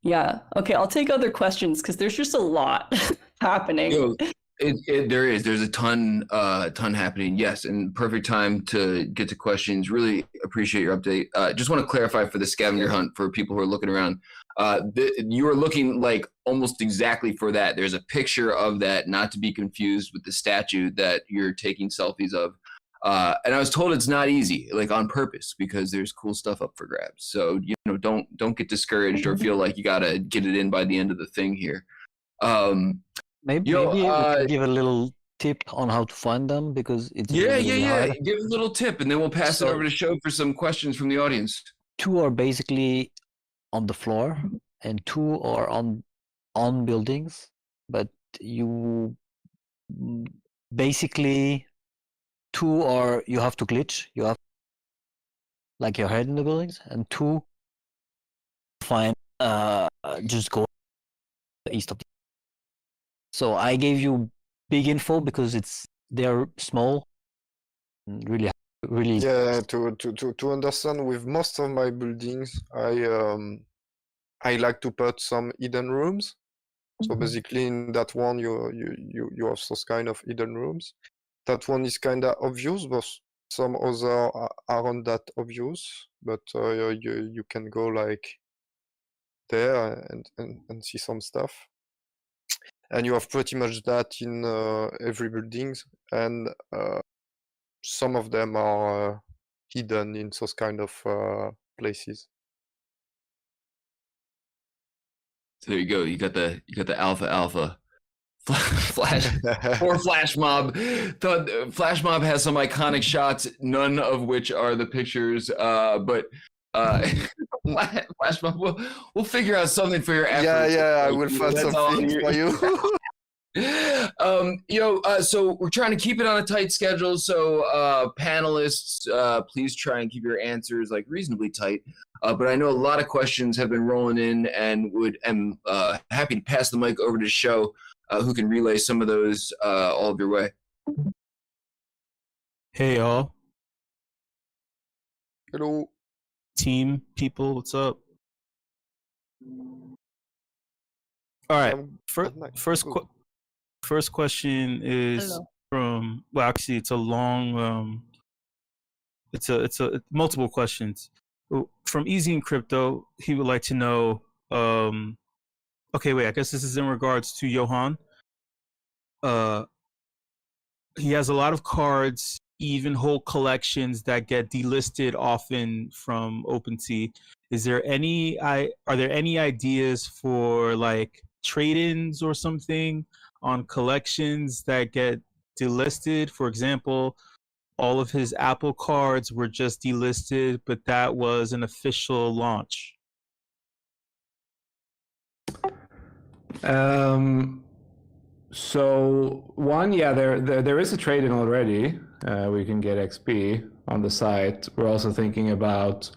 Yeah. Okay, I'll take other questions because there's just a lot happening. Yo, there's a ton happening. Yes, and perfect time to get to questions. Really appreciate your update. Just want to clarify for the scavenger hunt for people who are looking around. You are looking like almost exactly for that. There's a picture of that, not to be confused with the statue that you're taking selfies of. And I was told it's not easy, like on purpose, because there's cool stuff up for grabs. So don't get discouraged or feel like you gotta get it in by the end of the thing here. Maybe we can give a little tip on how to find them because it's really hard. Give a little tip, and then we'll pass it over to Show for some questions from the audience. 2 are basically on the floor, and 2 are on buildings. But you basically 2 are you have to glitch. You have like your head in the buildings, and 2 find just go east of. So I gave you big info because they're small, really. Yeah, to understand, with most of my buildings, I like to put some hidden rooms. So basically, in that one, you have those kind of hidden rooms. That one is kind of obvious, but some other aren't that obvious. But you can go like there and see some stuff. And you have pretty much that in every building, and some of them are hidden in those kind of places. So there you go. You got the alpha flash mob. Flash mob has some iconic shots, none of which are the pictures. But flash mob, we'll figure out something for your efforts. Yeah, I will find something for you. So we're trying to keep it on a tight schedule. So panelists, please try and keep your answers like reasonably tight. But I know a lot of questions have been rolling in, and am happy to pass the mic over to Show, who can relay some of those all of your way. Hey y'all. Hello. Team people, what's up? All right. First question is from, well, actually it's a long it's a multiple questions. From Easy in Crypto, he would like to know okay, wait, I guess this is in regards to Johan. He has a lot of cards, even whole collections that get delisted often from OpenSea. Are there any ideas for like trade-ins or something on collections that get delisted? For example, all of his Apple cards were just delisted, but that was an official launch. So one, yeah, there is a trade-in already. We can get XP on the site. We're also thinking about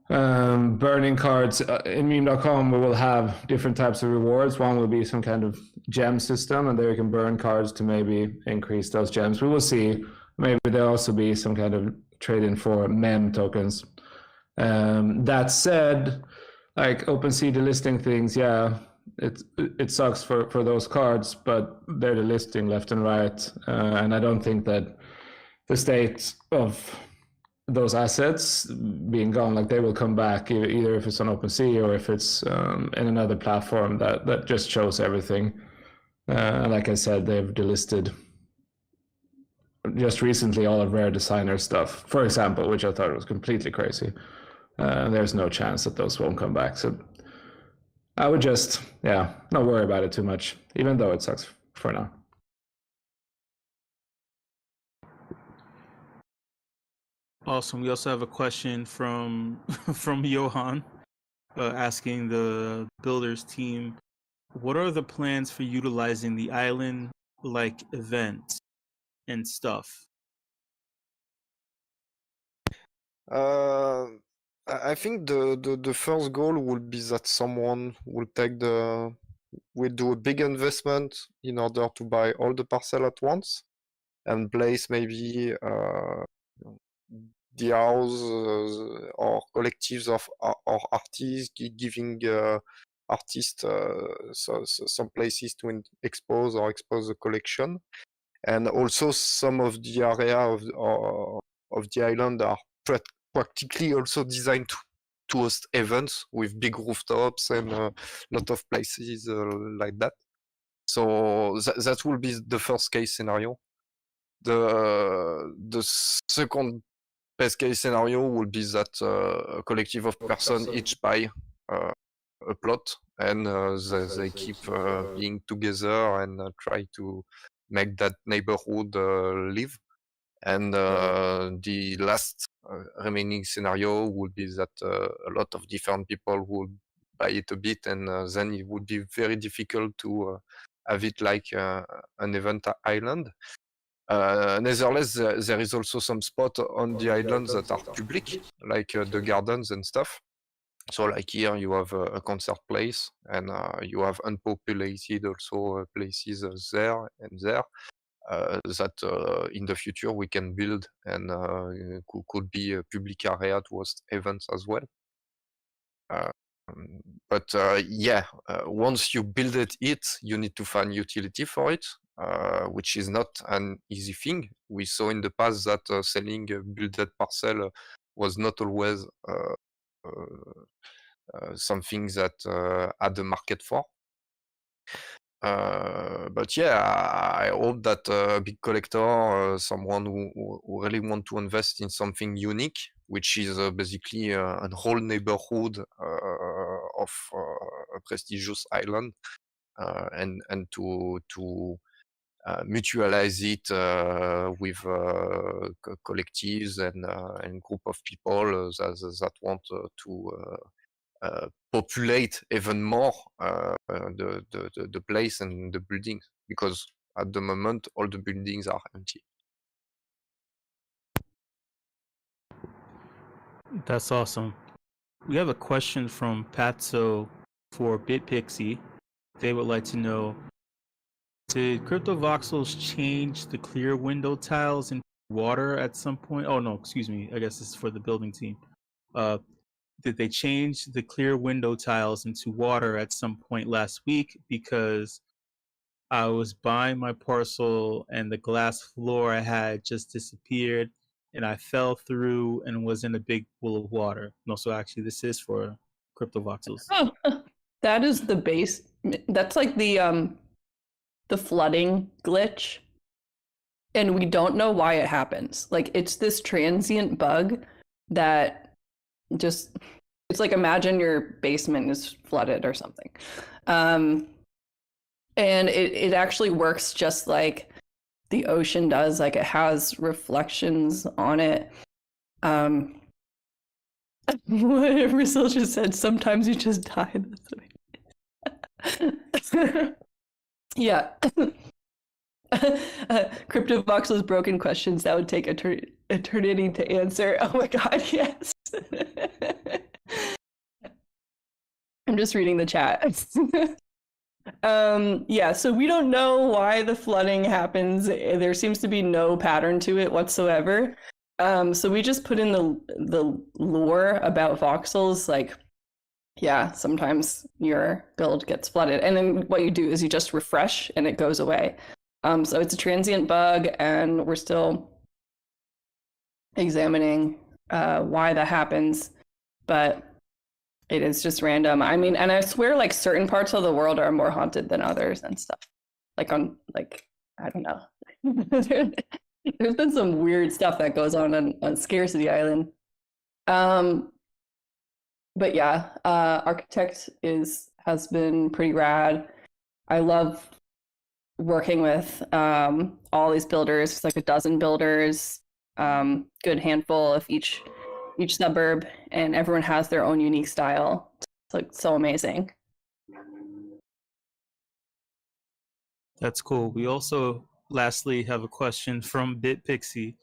burning cards. In meme.com, we will have different types of rewards. One will be some kind of gem system, and there you can burn cards to maybe increase those gems. We will see. Maybe there'll also be some kind of trade-in for mem tokens. That said, like OpenSea delisting things, yeah, it sucks for those cards, but they're delisting left and right, and I don't think that the state of those assets being gone, like they will come back either if it's on OpenSea or if it's in another platform that just shows everything. Like I said, they've delisted just recently all of Rare Designer stuff, for example, which I thought was completely crazy. There's no chance that those won't come back. So I would just, not worry about it too much, even though it sucks for now. Awesome. We also have a question from Johan asking the builders team, what are the plans for utilizing the island like event and stuff? I think the first goal would be that someone will do a big investment in order to buy all the parcel at once and place maybe DAOs or collectives of or artists giving artists some places to expose the collection, and also some of the area of the island are practically also designed to host events with big rooftops and a lot of places like that. So that will be the first case scenario. The second best case scenario would be that a collective of persons each buy a plot, and they keep being together and try to make that neighborhood live. And the last remaining scenario would be that a lot of different people would buy it a bit, and then it would be very difficult to have it like an event island. Nevertheless, there is also some spot on the islands that are public, like the gardens and stuff. So like here you have a concert place, and you have unpopulated also places there and there that in the future we can build, and could be a public area to host events as well. But once you build it, you need to find utility for it, which is not an easy thing. We saw in the past that selling a built parcel was not always something that had a market for. But yeah, I hope that a big collector, someone who really want to invest in something unique, which is basically a whole neighborhood of a prestigious island, and to mutualize it with collectives and group of people that want to populate even more the place and the buildings, because at the moment all the buildings are empty. That's awesome. We have a question from Patso for Bitpixi. They would like to know, did CryptoVoxels change the clear window tiles into water at some point? Oh no, excuse me. I guess this is for the building team. Did they change the clear window tiles into water at some point last week? Because I was buying my parcel and the glass floor I had just disappeared, and I fell through and was in a big pool of water. No, so actually this is for CryptoVoxels. Oh, that is the base. That's like the flooding glitch, and we don't know why it happens. Like, it's this transient bug that just, it's like, imagine your basement is flooded or something. And it actually works just like the ocean does. Like, it has reflections on it. What Rizal just said, sometimes you just die. That's what yeah. CryptoVoxel's broken questions that would take eternity to answer. Oh my god, yes. I'm just reading the chat. Yeah, so we don't know why the flooding happens. There seems to be no pattern to it whatsoever. So we just put in the lore about voxels, like, yeah, sometimes your build gets flooded, and then what you do is you just refresh and it goes away. So it's a transient bug, and we're still examining why that happens, but it is just random. I mean, and I swear, like, certain parts of the world are more haunted than others and stuff. Like, I don't know. There's been some weird stuff that goes on Scarcity Island. But yeah, Architect has been pretty rad. I love working with all these builders. It's like a dozen builders, good handful of each suburb, and everyone has their own unique style. It's like so amazing. That's cool. We also, lastly, have a question from Bitpixi.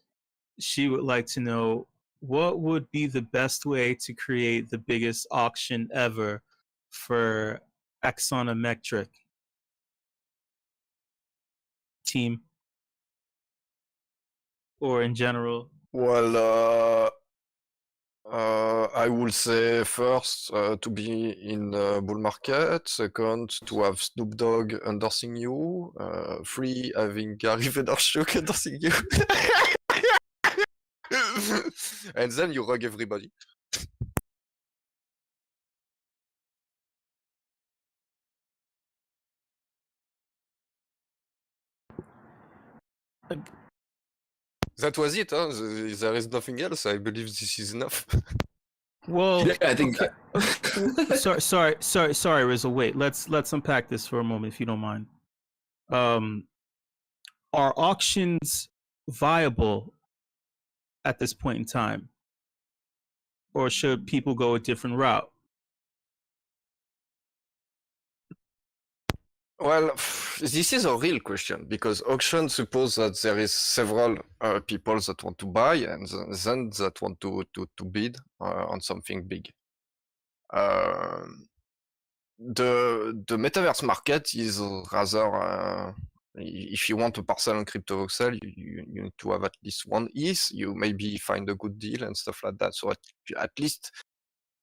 She would like to know what would be the best way to create the biggest auction ever for Axonometric team or in general. Well, I would say first to be in a bull market, second to have Snoop Dogg endorsing you, three having Gary Vaynerchuk endorsing you, and then you rug everybody. That was it, huh? There is nothing else. I believe this is enough. Well, Yeah, I think. sorry, Rizzo. Wait, let's unpack this for a moment, if you don't mind. Are auctions viable at this point in time, or should people go a different route? Well, this is a real question because auction suppose that there is several people that want to buy and then that want to bid on something big. The metaverse market is rather if you want a parcel on CryptoVoxel, you need to have at least one ETH. You maybe find a good deal and stuff like that. So at least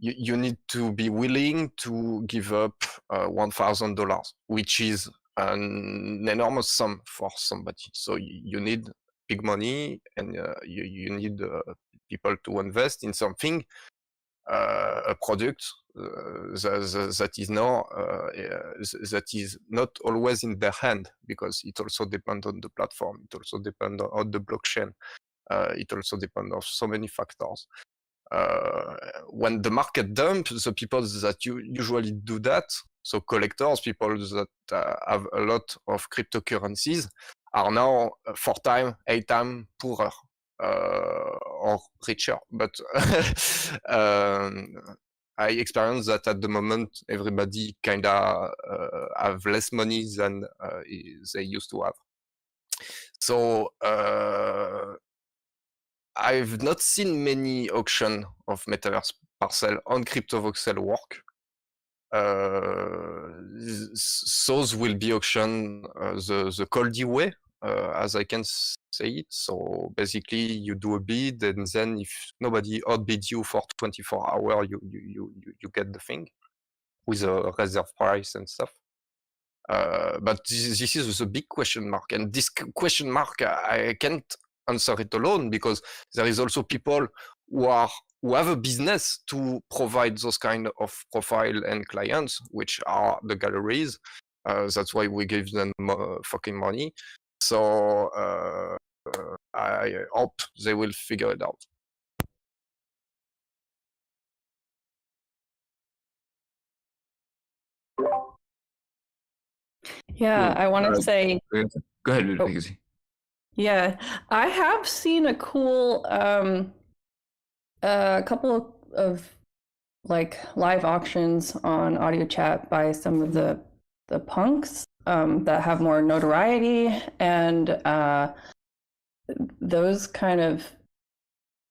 you need to be willing to give up $1,000, which is an enormous sum for somebody. So you need big money and you need people to invest in something, a product that is now that is not always in their hand, because it also depends on the platform. It also depends on the blockchain. It also depends on so many factors. When the market dumps, the people that usually do that, so collectors, people that have a lot of cryptocurrencies, are now 4 times, 8 times poorer or richer. But I experience that at the moment, everybody kind of have less money than they used to have. So I've not seen many auction of Metaverse parcel on CryptoVoxel work. Those will be auction the coldy way, as I can say it. So basically, you do a bid, and then if nobody outbids you for 24 hours, you get the thing with a reserve price and stuff. But this is a big question mark, and this question mark I can't answer it alone, because there is also people who have a business to provide those kind of profile and clients, which are the galleries. That's why we give them fucking money. So I hope they will figure it out. Yeah, I want to say. Go ahead, Oh. Bitpixi. Yeah, I have seen a cool couple of like live auctions on audio chat by some of the punks that have more notoriety, and those kind of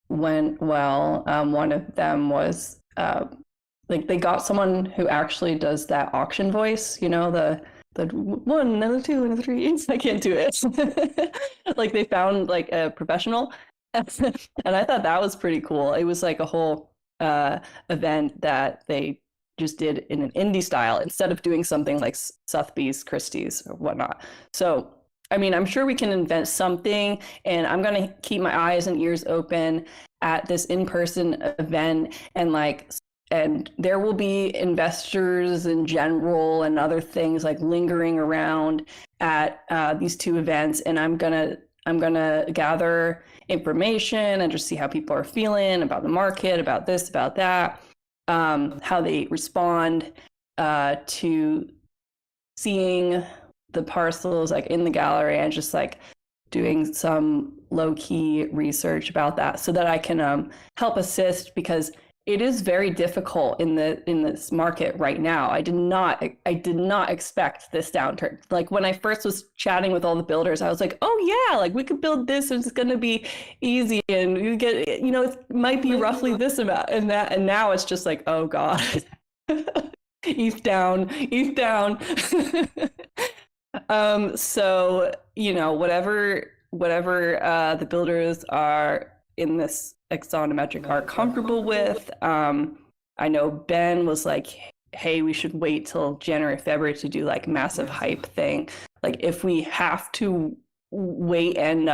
went well. One of them was like they got someone who actually does that auction voice, you know, the 1 and the 2 and the 3. I can't do it. Like they found like a professional, and I thought that was pretty cool. It was like a whole event that they just did in an indie style instead of doing something like Sotheby's, Christie's, or whatnot. So I mean, I'm sure we can invent something, and I'm going to keep my eyes and ears open at this in-person event, and there will be investors in general and other things like lingering around at these two events, and I'm gonna gather information and just see how people are feeling about the market, about this, about that, how they respond to seeing the parcels like in the gallery, and just like doing some low-key research about that so that I can help assist, because it is very difficult in this market right now. I did not expect this downturn. Like when I first was chatting with all the builders, I was like, oh yeah, like we could build this and it's going to be easy and you get, you know, it might be roughly this amount and that, and now it's just like, oh God, ETH down. So, you know, whatever the builders are in this Exonometric are comfortable with. I know Ben was like, hey, we should wait till January, February to do like massive hype thing. Like if we have to wait and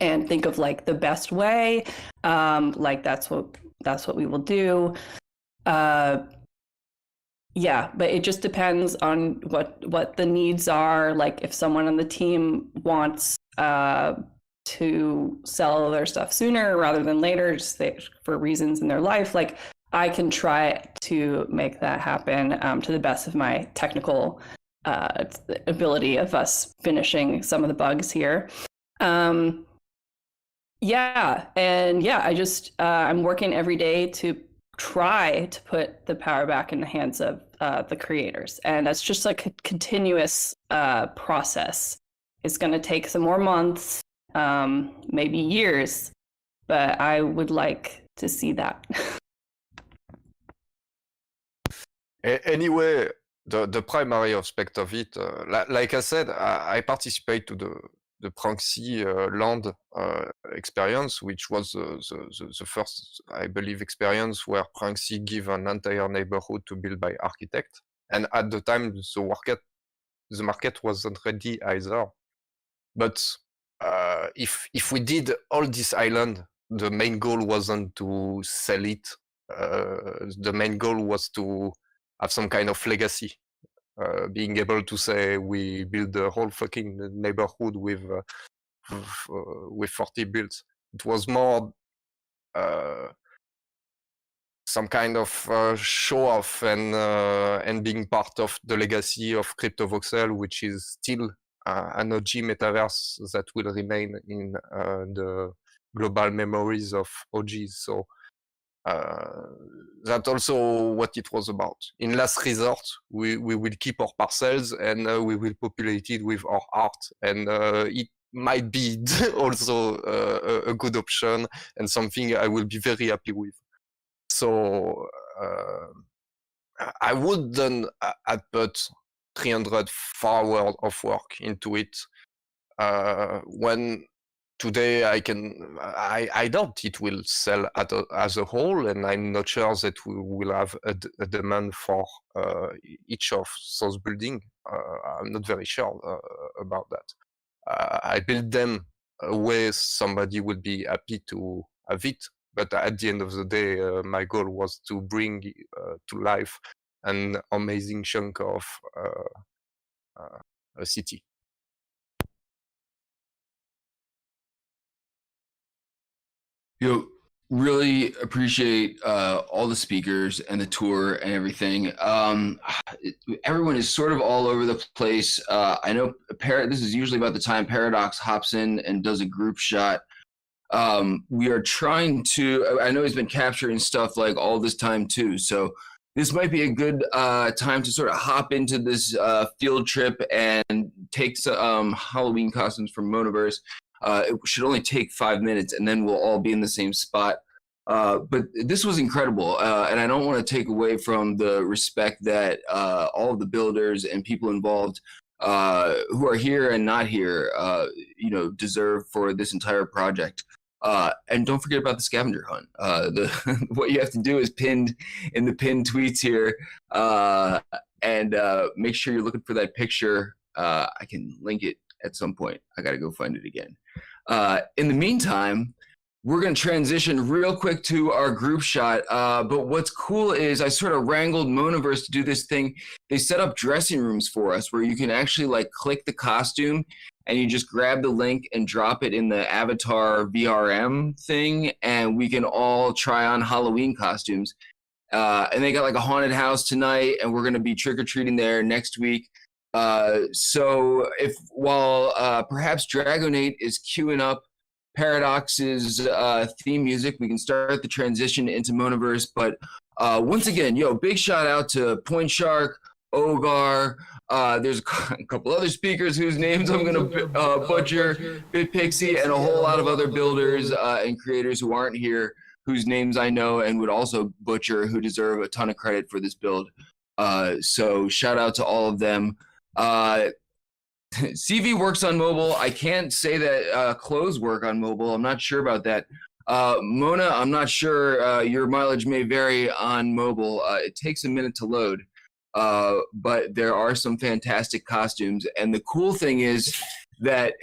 think of like the best way, like that's what we will do. Yeah, but it just depends on what the needs are. Like if someone on the team wants to sell their stuff sooner rather than later, just for reasons in their life, like I can try to make that happen to the best of my technical ability of us finishing some of the bugs here. I just I'm working every day to try to put the power back in the hands of the creators, and that's just like a continuous process. It's going to take some more months, maybe years, but I would like to see that. Anyway, the primary aspect of it, like I said, I participate to the Pranksy land experience, which was the first, I believe, experience where Pranksy give an entire neighborhood to build by architect. And at the time, the market wasn't ready either. But if we did all this island, the main goal wasn't to sell it. The main goal was to have some kind of legacy. Being able to say we build the whole fucking neighborhood with 40 builds. It was more some kind of show off and being part of the legacy of CryptoVoxel, which is still an OG metaverse that will remain in the global memories of OGs. So that's also what it was about. In last resort, we will keep our parcels and we will populate it with our art, and it might be also a good option and something I will be very happy with. So I wouldn't have put 300 hours of work into it when today I doubt it will sell as a whole, and I'm not sure that we will have a demand for each of those buildings. I'm not very sure about that. I build them a way somebody would be happy to have it, but at the end of the day, my goal was to bring to life an amazing chunk of a city. Really appreciate all the speakers and the tour and everything. Everyone is sort of all over the place. I know this is usually about the time Paradox hops in and does a group shot. We are trying to, I know he's been capturing stuff like all this time too, so this might be a good time to sort of hop into this field trip and take some Halloween costumes from Metaverse. It should only take 5 minutes and then we'll all be in the same spot. But this was incredible. And I don't want to take away from the respect that all of the builders and people involved who are here and not here, deserve for this entire project. And don't forget about the scavenger hunt. What you have to do is pinned in the pinned tweets here, and make sure you're looking for that picture. I can link it at some point. I got to go find it again. In the meantime, we're going to transition real quick to our group shot. But what's cool is I sort of wrangled Monaverse to do this thing. They set up dressing rooms for us where you can actually like click the costume and you just grab the link and drop it in the avatar VRM thing. And we can all try on Halloween costumes. And they got like a haunted house tonight, and we're going to be trick-or-treating there next week. So while perhaps Dragonate is queuing up Paradox's theme music. We can start the transition into Monaverse. But once again, big shout out to Pointshark, Ogar. There's a couple other speakers whose names I'm going to butcher, Bitpixi, and a whole lot of other builders and creators who aren't here, whose names I know and would also butcher, who deserve a ton of credit for this build. So shout out to all of them. CV works on mobile. I can't say that clothes work on mobile. I'm not sure about that. Mona, I'm not sure. Your mileage may vary on mobile. It takes a minute to load. But there are some fantastic costumes. And the cool thing is that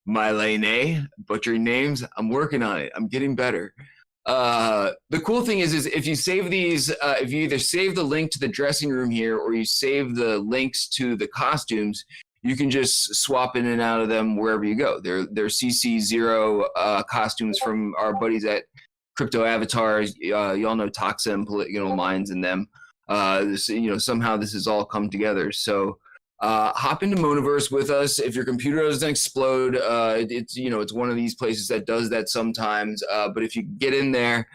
Mylene, butchering names, I'm working on it. I'm getting better. The cool thing is if you save these, if you either save the link to the dressing room here or you save the links to the costumes, you can just swap in and out of them wherever you go. They're CC0 costumes from our buddies at Crypto Avatars. Y'all know Toxa and Polygonal Minds and them. Somehow this has all come together. So hop into Monaverse with us. If your computer doesn't explode, it's one of these places that does that sometimes. But if you get in there,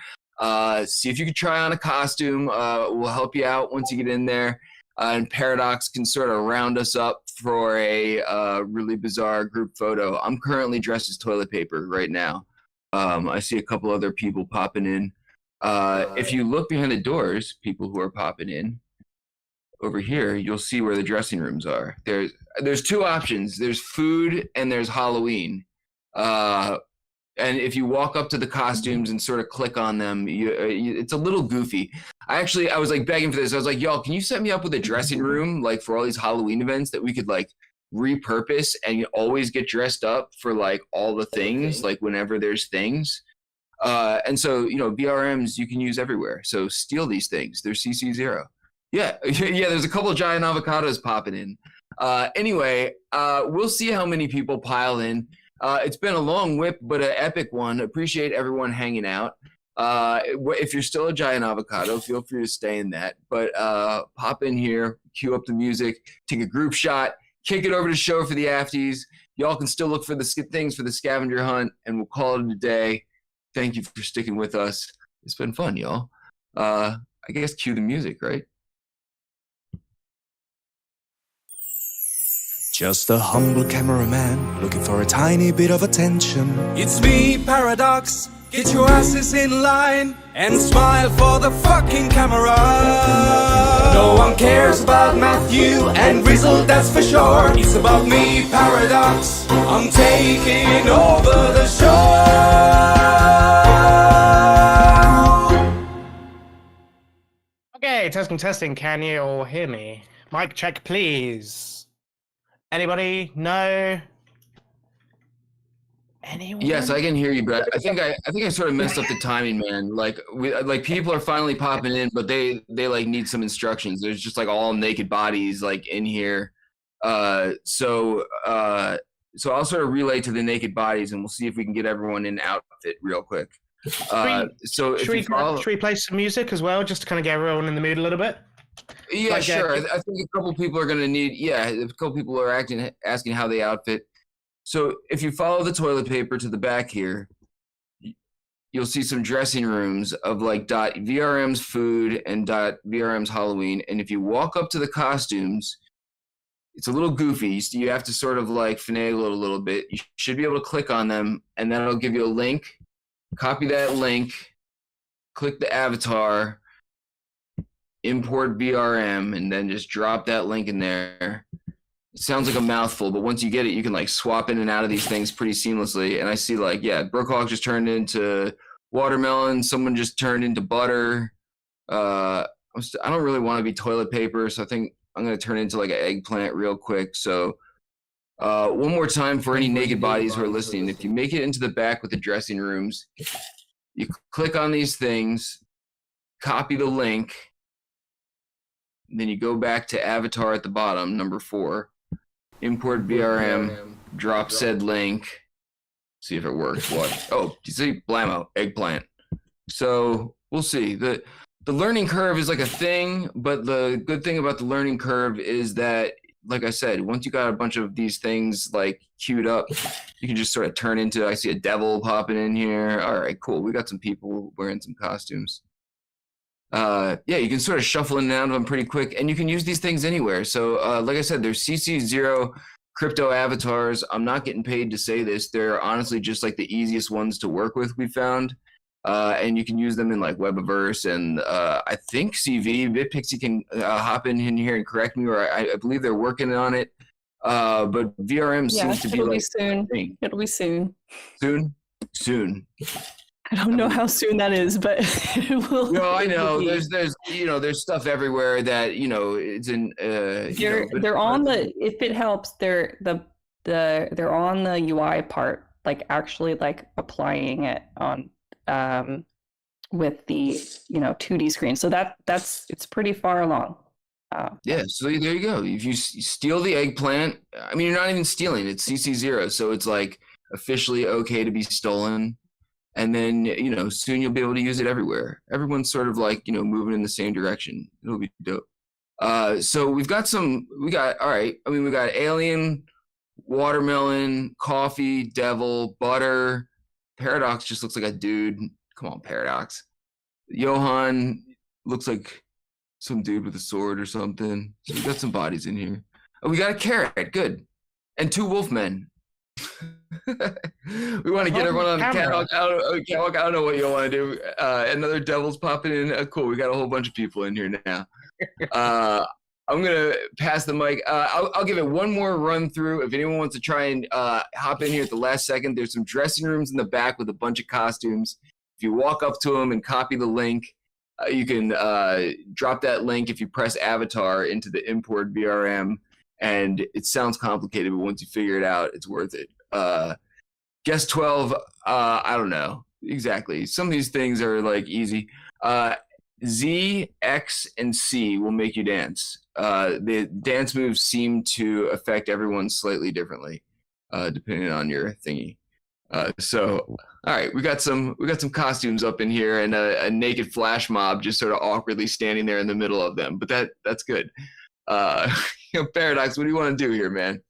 see if you can try on a costume. We'll help you out once you get in there. And Paradox can sort of round us up for a really bizarre group photo. I'm currently dressed as toilet paper right now. I see a couple other people popping in. If you look behind the doors, people who are popping in over here, you'll see where the dressing rooms are. There's two options. There's food and there's Halloween. And if you walk up to the costumes and sort of click on them, it's a little goofy. I was like begging for this. I was like, y'all, can you set me up with a dressing room like for all these Halloween events that we could like repurpose and you always get dressed up for like all the things, like whenever there's things. And so, BRMs you can use everywhere. So steal these things. They're CC0. Yeah, there's a couple of giant avocados popping in. Anyway, we'll see how many people pile in. It's been a long WIP, but an epic one. Appreciate everyone hanging out. If you're still a giant avocado, feel free to stay in that. But pop in here, cue up the music, take a group shot, kick it over to show for the afties. Y'all can still look for the things for the scavenger hunt, and we'll call it a day. Thank you for sticking with us. It's been fun, y'all. I guess cue the music, right? Just a humble cameraman looking for a tiny bit of attention. It's me, Paradox. Get your asses in line and smile for the fucking camera. No one cares about Matthew and Rizzle, that's for sure. It's about me, Paradox. I'm taking over the show. Okay, testing. Can you all hear me? Mic check, please. Anybody? No? Anyone? Yes, I can hear you, but I think I sort of messed up the timing, man. Like people are finally popping in, but they like need some instructions. There's just like all naked bodies like in here. So I'll sort of relay to the naked bodies, and we'll see if we can get everyone in outfit real quick. Should we play some music as well, just to kind of get everyone in the mood a little bit? Yeah, sure. I think a couple people are going to need. Yeah, a couple people are asking how they outfit. So if you follow the toilet paper to the back here, you'll see some dressing rooms of like .vrm's food and .vrm's Halloween. And if you walk up to the costumes, it's a little goofy. You have to sort of like finagle it a little bit. You should be able to click on them, and then it'll give you a link. Copy that link, click the avatar, import VRM, and then just drop that link in there. It sounds like a mouthful, but once you get it, you can like swap in and out of these things pretty seamlessly. And I see like, yeah, Brookhawk just turned into watermelon. Someone just turned into butter. I don't really want to be toilet paper, so I think I'm going to turn into like an eggplant real quick. So one more time for any naked bodies who are listening, if you make it into the back with the dressing rooms, you click on these things, copy the link, then you go back to avatar at the bottom, number 4, import VRM, drop said link, see if it works. What? Oh, you see, blammo, eggplant. So we'll see. The learning curve is like a thing, but the good thing about the learning curve is that like I said, once you got a bunch of these things like queued up, you can just sort of turn into, I see a devil popping in here. All right, cool. We got some people wearing some costumes. Yeah, you can sort of shuffle in and out of them pretty quick, and you can use these things anywhere. So like I said, there's CC0 crypto avatars. I'm not getting paid to say this. They're honestly just like the easiest ones to work with, we found. And you can use them in like Webaverse, and I think CV, Bitpixi can hop in here and correct me, or I believe they're working on it. But VRM seems to be it'll like be soon. It'll be soon. Soon. I don't know how soon that is, but it will. No, I it will know. be. There's stuff everywhere that it's in. They're on the. If it helps, they're on the UI part, like actually like applying it on with the 2D screen. So it's pretty far along. Yeah, so there you go. If you steal the eggplant, I mean, you're not even stealing. It's CC0, so it's like officially okay to be stolen. And then, soon you'll be able to use it everywhere. Everyone's sort of like, moving in the same direction. It'll be dope. So we got alien, watermelon, coffee, devil, butter. Paradox just looks like a dude. Come on, Paradox. Johan looks like some dude with a sword or something. So we got some bodies in here. Oh, we got a carrot. Good. And 2 wolfmen. We want to get everyone on the catwalk. I don't know what you want to do. Another devil's popping in. Cool. We got a whole bunch of people in here now. I'm gonna pass the mic. I'll give it one more run through. If anyone wants to try and hop in here at the last second, there's some dressing rooms in the back with a bunch of costumes. If you walk up to them and copy the link, you can drop that link if you press avatar into the import VRM. And it sounds complicated, but once you figure it out, it's worth it. Guess 12, I don't know exactly. Some of these things are like easy. Z, X, and C will make you dance. The dance moves seem to affect everyone slightly differently, depending on your thingy. So, all right, we got some costumes up in here, and a naked flash mob just sort of awkwardly standing there in the middle of them. But that's good. Paradox, what do you want to do here, man?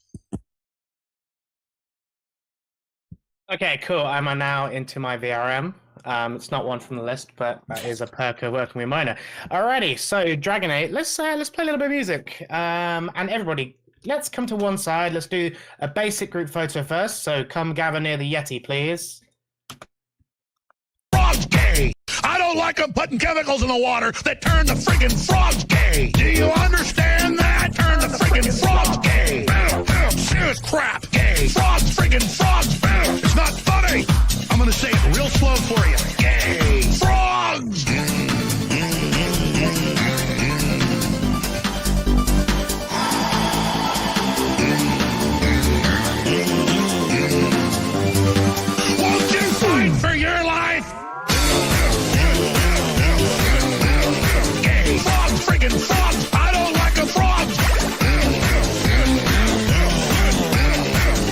Okay, cool. I'm now into my VRM. It's not one from the list, but that is a perk of working with Miner. Alrighty, so Dragon 8, let's play a little bit of music. And everybody, let's come to one side. Let's do a basic group photo first. So come gather near the Yeti, please. Frog's gay. I don't like them putting chemicals in the water that turn the friggin' frogs gay. Do you understand that? Turn the friggin' frogs gay. Serious crap gay. Frogs friggin' frogs. It's not funny. I'm gonna say it real slow for you. Gay. Frogs. Won't you fight for your life? Gay. Frogs friggin' frogs. I don't like a frog.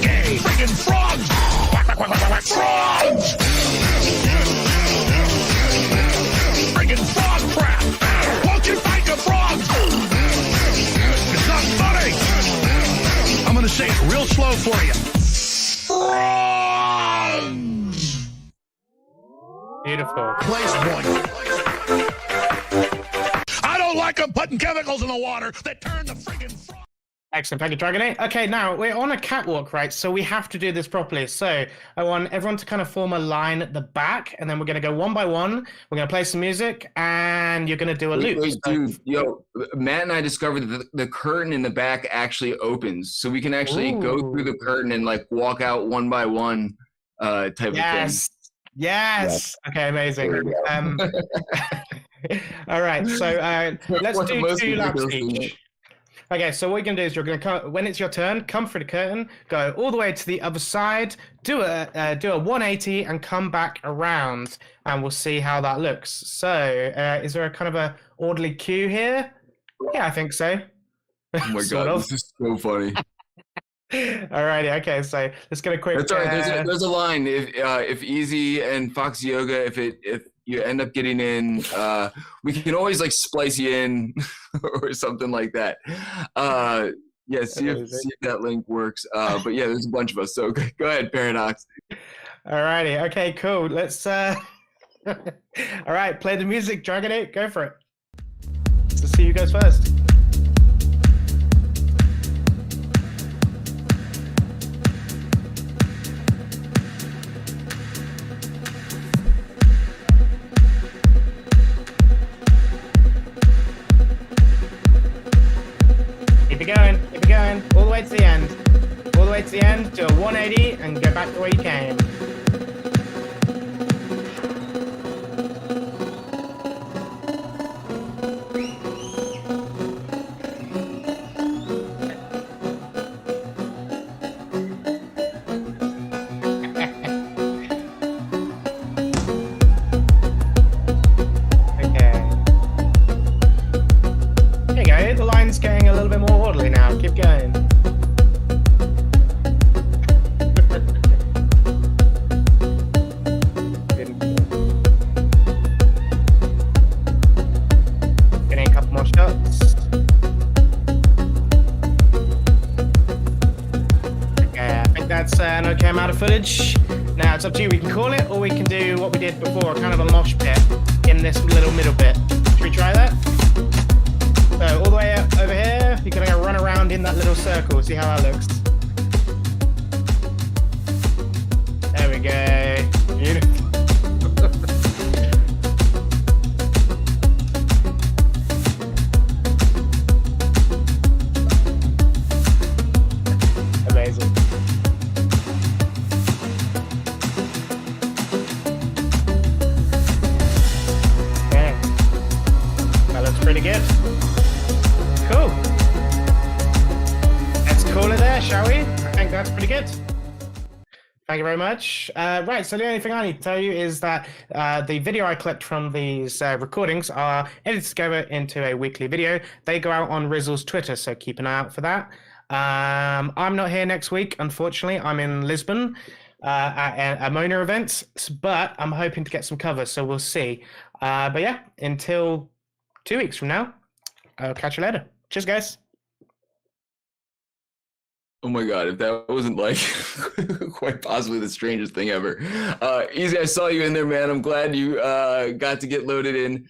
Gay. Friggin' frogs. Frogs! Friggin' frog crap! Won't you fight the frogs? It's not funny! I'm gonna say it real slow for you. Frogs! Beautiful. Place point. I don't like them putting chemicals in the water that turn the friggin' frog. Excellent, thank you, Dragon 8. Okay, now we're on a catwalk, right? So we have to do this properly. So I want everyone to kind of form a line at the back, and then we're going to go one by one. We're going to play some music, and you're going to do a loop. Wait, dude, Matt and I discovered that the curtain in the back actually opens, so we can actually go through the curtain and like walk out one by one, type of thing. Yes. Okay, amazing. All right, so let's do 2 laps each. Okay, so what you're gonna do is you're gonna come when it's your turn, come through the curtain, go all the way to the other side, do a 180, and come back around, and we'll see how that looks. So, is there a kind of a orderly queue here? Yeah, I think so. Oh my god, this is so funny. Alrighty, okay, so let's get a quick. That's all right. There's a line. If Easy and Fox Yoga, if you end up getting in, we can always like splice you in or something like that. Yeah, see Amazing. if that link works. But yeah, there's a bunch of us. So go ahead, Paradox. Alrighty. Okay, cool. Let's all right, play the music, Dragon 8, go for it. Let's see who goes first. Keep it going, all the way to the end. All the way to the end, do a 180 and go back to where you came. The line's getting a little bit more orderly now. Keep going. Getting a couple more shots. Okay, I think that's an okay amount of footage. Now it's up to you. We can call it, or we can do what we did before, kind of a mosh pit in this little middle bit. Should we try that? So all the way over here, you're gonna go run around in that little circle, see how that looks. There we go. Beautiful. Amazing. Okay. That looks pretty good. Cool. Let's call it there, shall we? I think that's pretty good. Thank you very much. Right, so the only thing I need to tell you is that the video I clipped from these recordings are edited together into a weekly video. They go out on Rizzle's Twitter, so keep an eye out for that. I'm not here next week, unfortunately. I'm in Lisbon at a Mona event, but I'm hoping to get some cover, so we'll see. But yeah, until 2 weeks from now, I'll catch you later. Cheers, guys. Oh my God, if that wasn't like quite possibly the strangest thing ever. Easy, I saw you in there, man. I'm glad you got to get loaded in.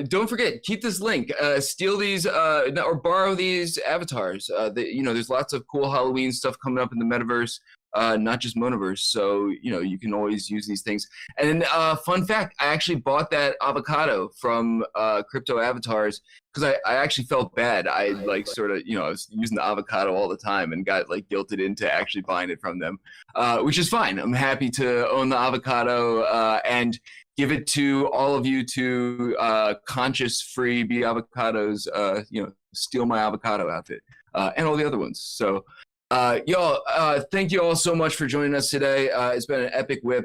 Don't forget, keep this link. Steal these or borrow these avatars. There's lots of cool Halloween stuff coming up in the Metaverse, not just Monaverse. So, you can always use these things. And fun fact, I actually bought that avocado from Crypto Avatars because I actually felt bad. I I was using the avocado all the time and got guilted into actually buying it from them, which is fine. I'm happy to own the avocado and give it to all of you to conscious free be avocados, steal my avocado outfit and all the other ones. So y'all, thank you all so much for joining us today. It's been an epic whip.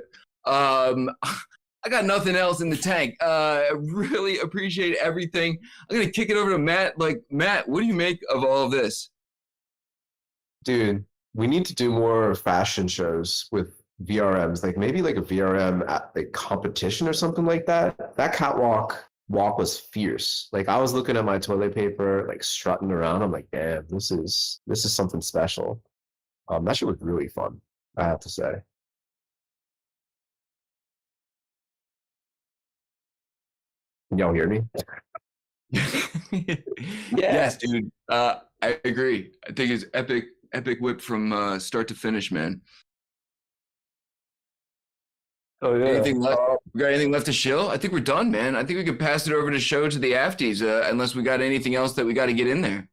I got nothing else in the tank. Really appreciate everything. I'm going to kick it over to Matt. Matt, what do you make of all of this? Dude, we need to do more fashion shows with VRMs, maybe a VRM at competition or something like that. That catwalk was fierce. I was looking at my toilet paper, strutting around. I'm like, damn, this is something special. That shit was really fun, I have to say. Can y'all hear me? Yes, dude. I agree. I think it's epic whip from start to finish, man. Oh yeah. Anything left? We got anything left to shill? I think we're done, man. I think we could pass it over to show to the Afties, unless we got anything else that we got to get in there.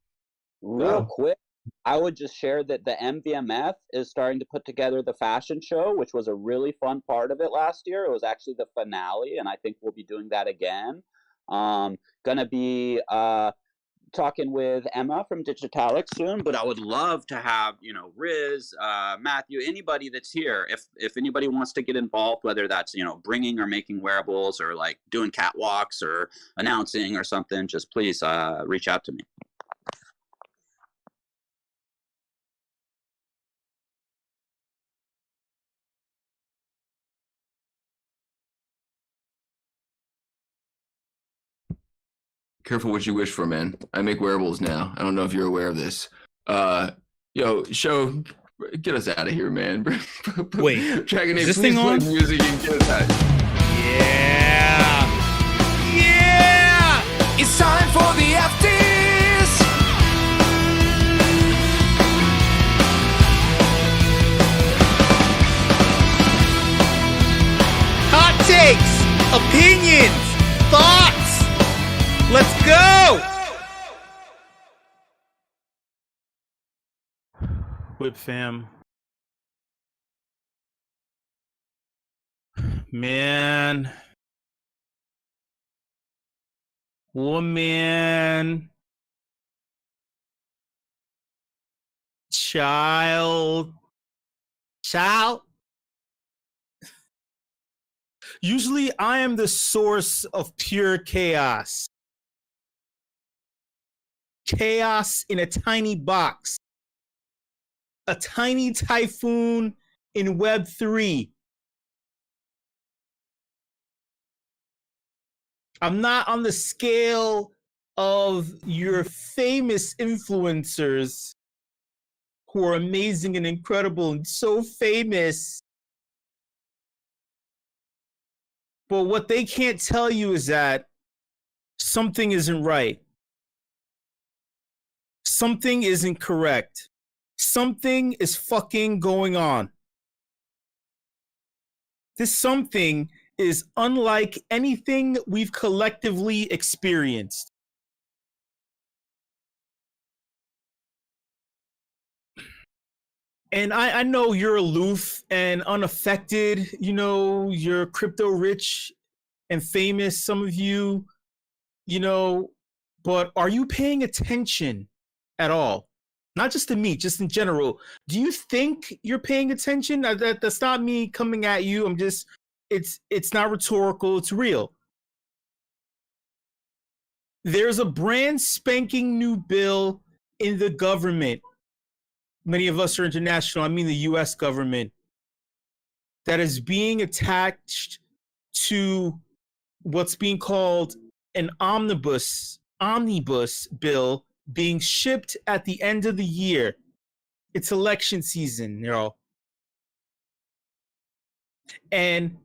Real quick, I would just share that the MVMF is starting to put together the fashion show, which was a really fun part of it last year. It was actually the finale, and I think we'll be doing that again. Gonna be talking with Emma from Digitalic soon, but I would love to have, Riz, Matthew, anybody that's here. If anybody wants to get involved, whether that's, bringing or making wearables or doing catwalks or announcing or something, just please reach out to me. Careful what you wish for, man. I make wearables now. I don't know if you're aware of this. Yo, show, get us out of here, man. Wait, Dragon is Ape, this please thing play on? the music and get us out. Yeah. Yeah. It's time for the FTs. Hot takes, opinions, thoughts. Let's go. WIP fam. Man. Woman. Child. Usually I am the source of pure chaos. Chaos in a tiny box. A tiny typhoon in Web3. I'm not on the scale of your famous influencers who are amazing and incredible and so famous. But what they can't tell you is that something isn't right. Something isn't correct. Something is fucking going on. This something is unlike anything we've collectively experienced. And I know you're aloof and unaffected, you know, you're crypto rich and famous, some of you, you know, but are you paying attention at all? Not just to me, just in general. Do you think you're paying attention? That's not me coming at you. I'm just, it's not rhetorical, it's real. There's a brand spanking new bill in the government. Many of us are international, I mean the US government, that is being attached to what's being called an omnibus bill being shipped at the end of the year. It's election season, you know. And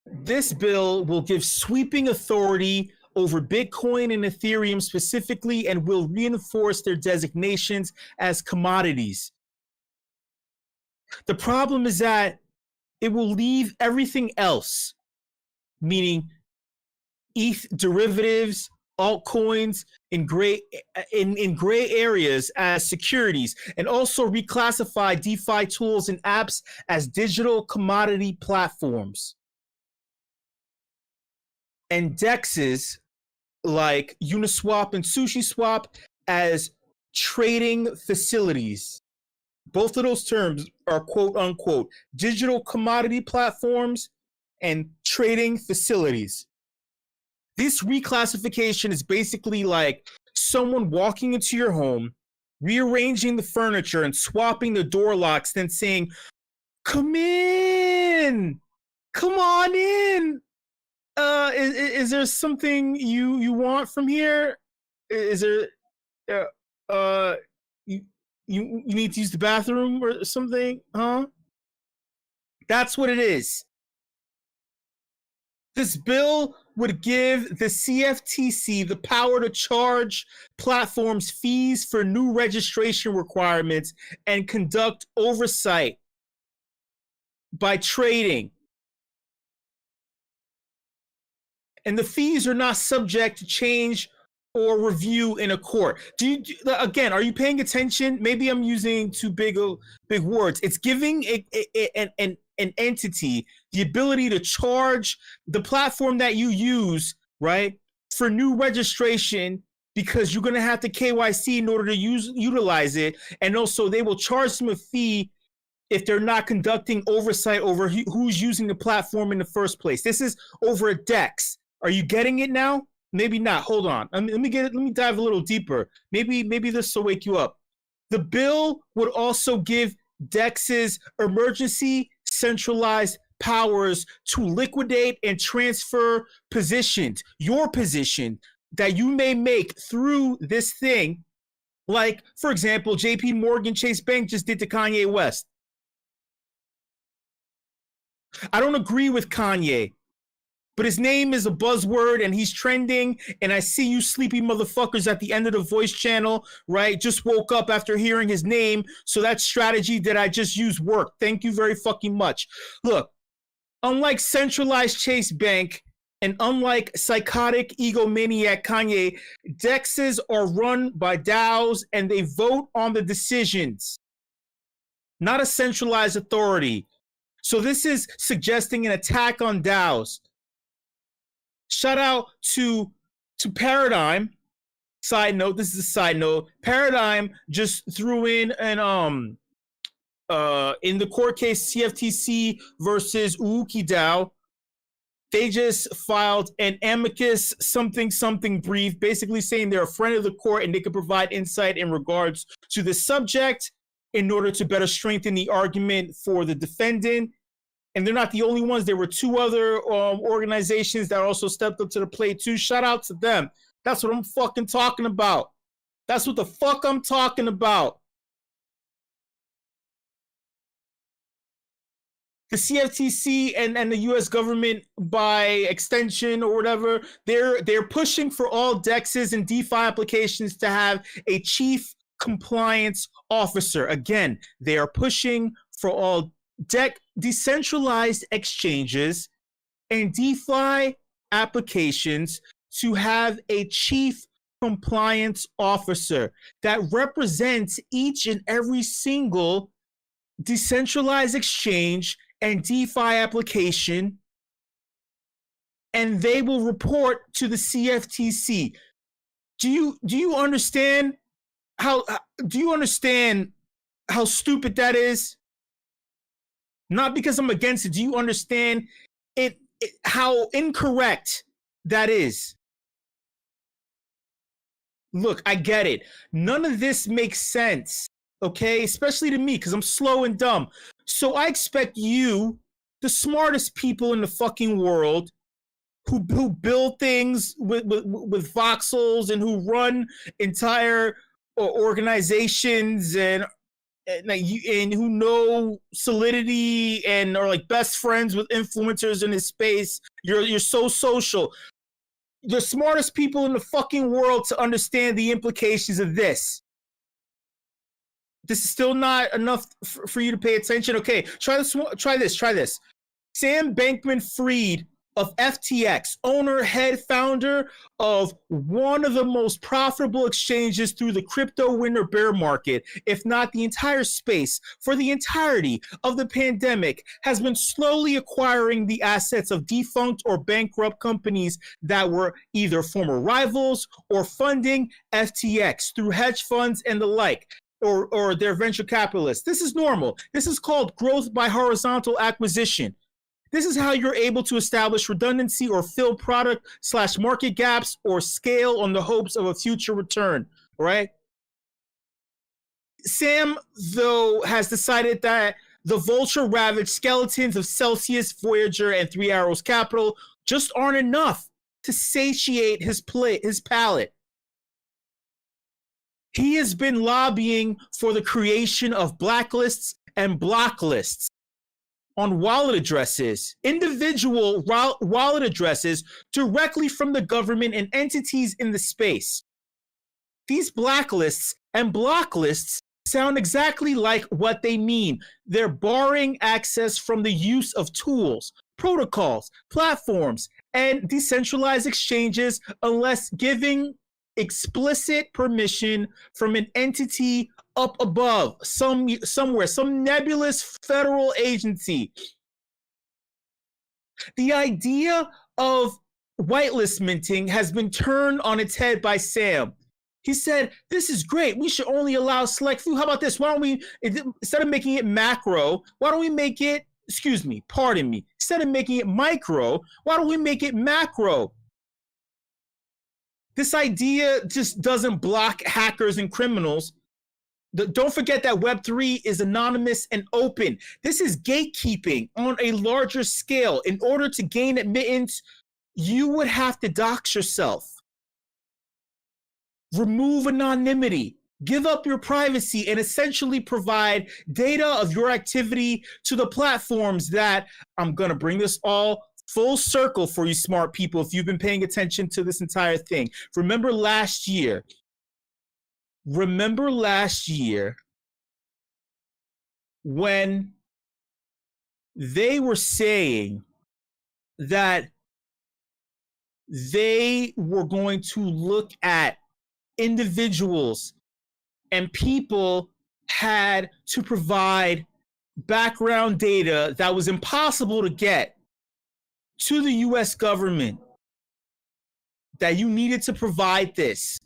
this bill will give sweeping authority over Bitcoin and Ethereum specifically, and will reinforce their designations as commodities. The problem is that it will leave everything else, meaning ETH derivatives, altcoins in gray areas as securities, and also reclassify DeFi tools and apps as digital commodity platforms. And DEXs like Uniswap and SushiSwap as trading facilities. Both of those terms are quote unquote digital commodity platforms and trading facilities. This reclassification is basically like someone walking into your home, rearranging the furniture and swapping the door locks, then saying, "Come in, come on in. Is there something you want from here? Is there you need to use the bathroom or something, huh?" That's what it is. This bill would give the CFTC the power to charge platforms fees for new registration requirements and conduct oversight by trading. And the fees are not subject to change or review in a court. Again, are you paying attention? Maybe I'm using too big words. It's giving an entity the ability to charge the platform that you use, right, for new registration, because you're going to have to KYC in order to utilize it. And also they will charge them a fee if they're not conducting oversight over who's using the platform in the first place. This is over a DEX. Are you getting it now? Maybe not. Hold on. Let me dive a little deeper. Maybe this will wake you up. The bill would also give DEXs emergency centralized powers to liquidate and transfer positions, your position that you may make through this thing, Like, for example, JP Morgan Chase Bank just did to Kanye West. I don't agree with Kanye, but his name is a buzzword and he's trending. And I see you sleepy motherfuckers at the end of the voice channel, right? Just woke up after hearing his name. So that strategy that I just used worked. Thank you very fucking much. Look, unlike centralized Chase Bank and unlike psychotic egomaniac Kanye, DEXs are run by DAOs and they vote on the decisions, not a centralized authority. So this is suggesting an attack on DAOs. Shout out to Paradigm. Side note, this is a side note. Paradigm just threw in an in the court case CFTC versus Uuki DAO. They just filed an amicus something brief, basically saying they're a friend of the court and they can provide insight in regards to the subject in order to better strengthen the argument for the defendant. And they're not the only ones. There were two other organizations that also stepped up to the plate too. Shout out to them. That's what I'm fucking talking about. That's what the fuck I'm talking about. The CFTC and the US government, by extension or whatever, they're pushing for all DEXs and DeFi applications to have a chief compliance officer. Again, they are pushing for all decentralized exchanges and DeFi applications to have a chief compliance officer that represents each and every single decentralized exchange and DeFi application, and they will report to the CFTC. Do you understand how stupid that is? Not because I'm against it. Do you understand it how incorrect that is? Look, I get it. None of this makes sense, okay? Especially to me, because I'm slow and dumb. So I expect you, the smartest people in the fucking world, who build things with voxels and who run entire organizations and who know Solidity and are like best friends with influencers in this space. You're so social. The smartest people in the fucking world to understand the implications of this. This is still not enough for you to pay attention. Okay, try this. Sam Bankman-Fried of FTX, owner, head founder of one of the most profitable exchanges through the crypto winter bear market, if not the entire space, for the entirety of the pandemic, has been slowly acquiring the assets of defunct or bankrupt companies that were either former rivals or funding FTX through hedge funds and the like. Or their venture capitalists. This is normal. This is called growth by horizontal acquisition. This is how you're able to establish redundancy or fill product/market gaps or scale on the hopes of a future return, right? Sam, though, has decided that the vulture-ravaged skeletons of Celsius, Voyager, and Three Arrows Capital just aren't enough to satiate his palate. He has been lobbying for the creation of blacklists and block lists on wallet addresses, individual wallet addresses directly from the government and entities in the space. These blacklists and block lists sound exactly like what they mean. They're barring access from the use of tools, protocols, platforms, and decentralized exchanges unless giving explicit permission from an entity up above, somewhere, some nebulous federal agency. The idea of whitelist minting has been turned on its head by Sam. He said, this is great. We should only allow select few. How about this? Why don't we, instead of making it macro, why don't we make it, instead of making it micro, why don't we make it macro? This idea just doesn't block hackers and criminals. Don't forget that Web3 is anonymous and open. This is gatekeeping on a larger scale. In order to gain admittance, you would have to dox yourself. Remove anonymity. give up your privacy and essentially provide data of your activity to the platforms that I'm going to bring this all full circle for you smart people if you've been paying attention to this entire thing. Remember last year when they were saying that they were going to look at individuals and people had to provide background data that was impossible to get to the US government, that you needed to provide this.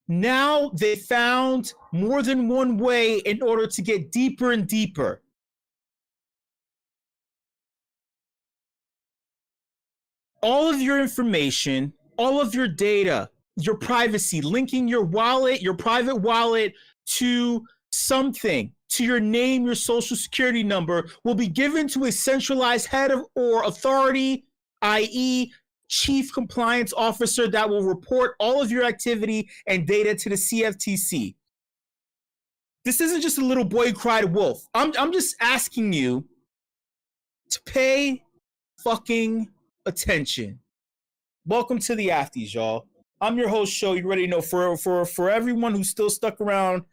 Now they found more than one way in order to get deeper and deeper. All of your information, all of your data, your privacy, linking your wallet, your private wallet to something, to your name, your social security number, will be given to a centralized head of or authority, i.e., chief compliance officer, that will report all of your activity and data to the CFTC. This isn't just a little boy who cried wolf. I'm just asking you to pay fucking attention. Welcome to the Afties, y'all. I'm your host, Show. You already know. For everyone who's still stuck around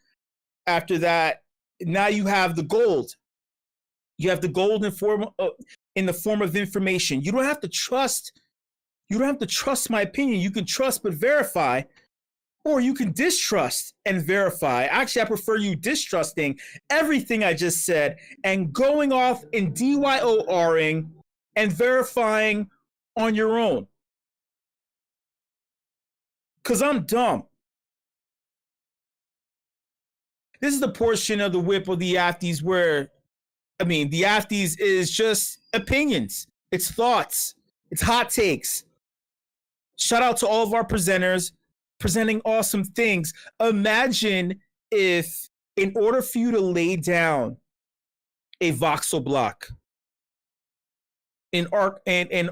after that, now you have the gold. You have the gold in the form of information. You don't have to trust. You don't have to trust my opinion. You can trust but verify, or you can distrust and verify. Actually, I prefer you distrusting everything I just said and going off and DYORing and verifying on your own. Because I'm dumb. This is the portion of the WIP of the Afties where, the Afties is just opinions. It's thoughts. It's hot takes. Shout out to all of our presenters presenting awesome things. Imagine if, in order for you to lay down a voxel block, an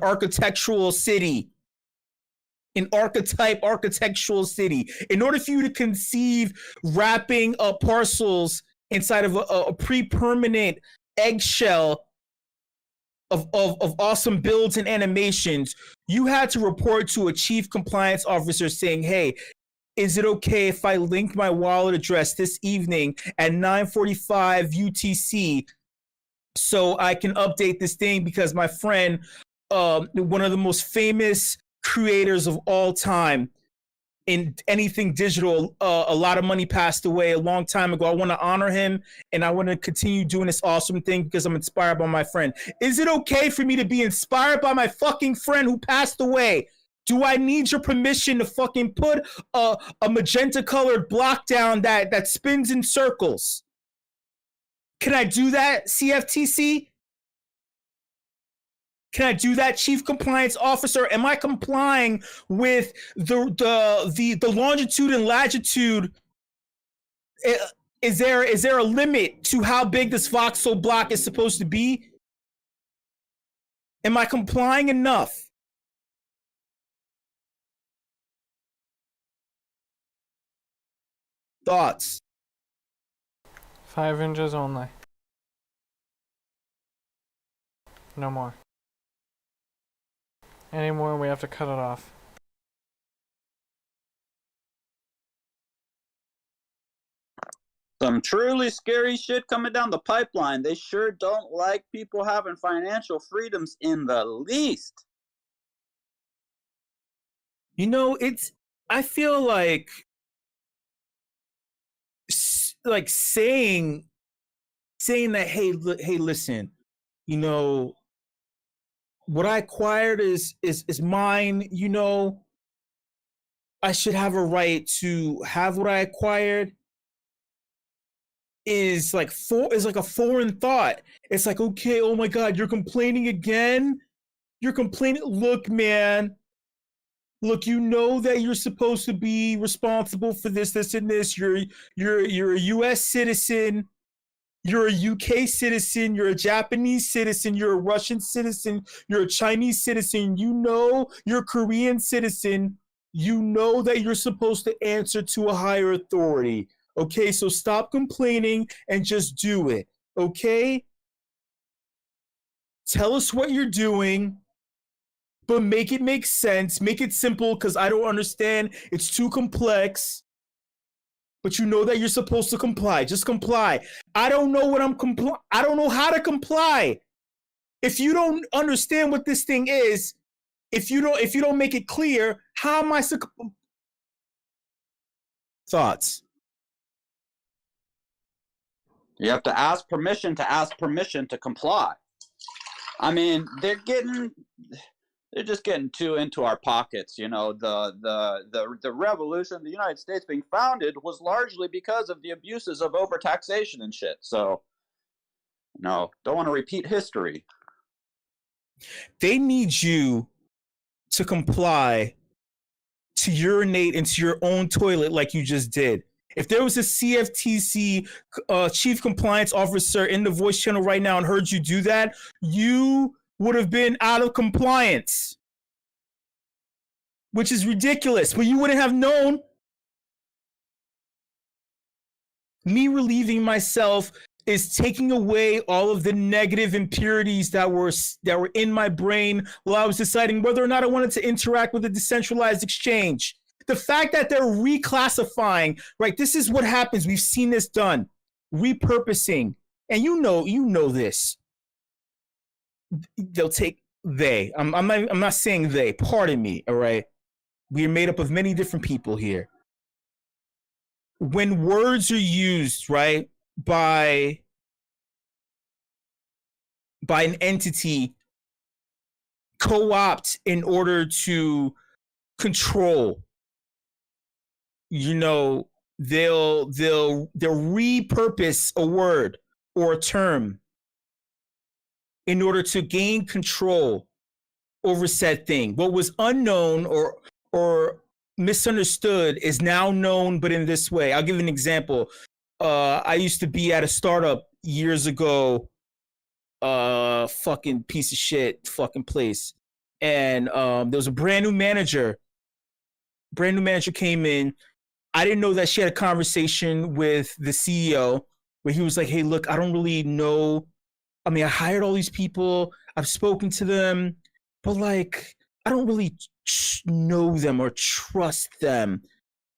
architectural city, an architectural city, in order for you to conceive wrapping up parcels inside of a pre-permanent eggshell of awesome builds and animations, you had to report to a chief compliance officer saying, hey, is it okay if I link my wallet address this evening at 9:45 UTC so I can update this thing because my friend, one of the most famous creators of all time in anything digital, a lot of money, passed away a long time ago. I want to honor him and I want to continue doing this awesome thing because I'm inspired by my friend. Is it okay for me to be inspired by my fucking friend who passed away? Do I need your permission to fucking put a magenta colored block down that spins in circles? Can I do that, CFTC? Can I do that, Chief Compliance Officer? Am I complying with the longitude and latitude? Is there a limit to how big this voxel block is supposed to be? Am I complying enough? Thoughts? 5 inches only. No more. Any more, we have to cut it off. Some truly scary shit coming down the pipeline. They sure don't like people having financial freedoms in the least. I feel like saying that, hey, listen, what I acquired is mine. I should have a right to have what I acquired. Is like a foreign thought. It's like, okay, oh my God, you're complaining again. You're complaining. Look, man. Look, that you're supposed to be responsible for this, and this. You're a U.S. citizen. You're a UK citizen, you're a Japanese citizen, you're a Russian citizen, you're a Chinese citizen, you're a Korean citizen. You know that you're supposed to answer to a higher authority. Okay, so stop complaining and just do it. Okay? Tell us what you're doing, but make it make sense. Make it simple, because I don't understand. It's too complex. But you know that you're supposed to comply. Just comply. I don't know what I don't know how to comply. If you don't understand what this thing is, if you don't make it clear, how am I thoughts? You have to ask permission to comply. I mean, they're just getting too into our pockets. You know, the revolution, the United States being founded was largely because of the abuses of overtaxation and shit. So, no, don't want to repeat history. They need you to comply, to urinate into your own toilet like you just did. If there was a CFTC chief compliance officer in the voice channel right now and heard you do that, you would have been out of compliance, which is ridiculous. But you wouldn't have known. Me relieving myself is taking away all of the negative impurities that were in my brain while I was deciding whether or not I wanted to interact with a decentralized exchange. The fact that they're reclassifying, right? This is what happens. We've seen this done. Repurposing. And you know this. They'll take they. I'm not saying they. Pardon me, all right? We are made up of many different people here. When words are used, right, by an entity, co-opt in order to control, you know, they'll repurpose a word or a term in order to gain control over said thing. What was unknown or misunderstood is now known, but in this way. I'll give an example. I used to be at a startup years ago, fucking piece of shit fucking place. And there was a brand new manager. Brand new manager came in. I didn't know that she had a conversation with the CEO where he was like, hey, look, I don't really know. I mean, I hired all these people. I've spoken to them, but like, I don't really know them or trust them.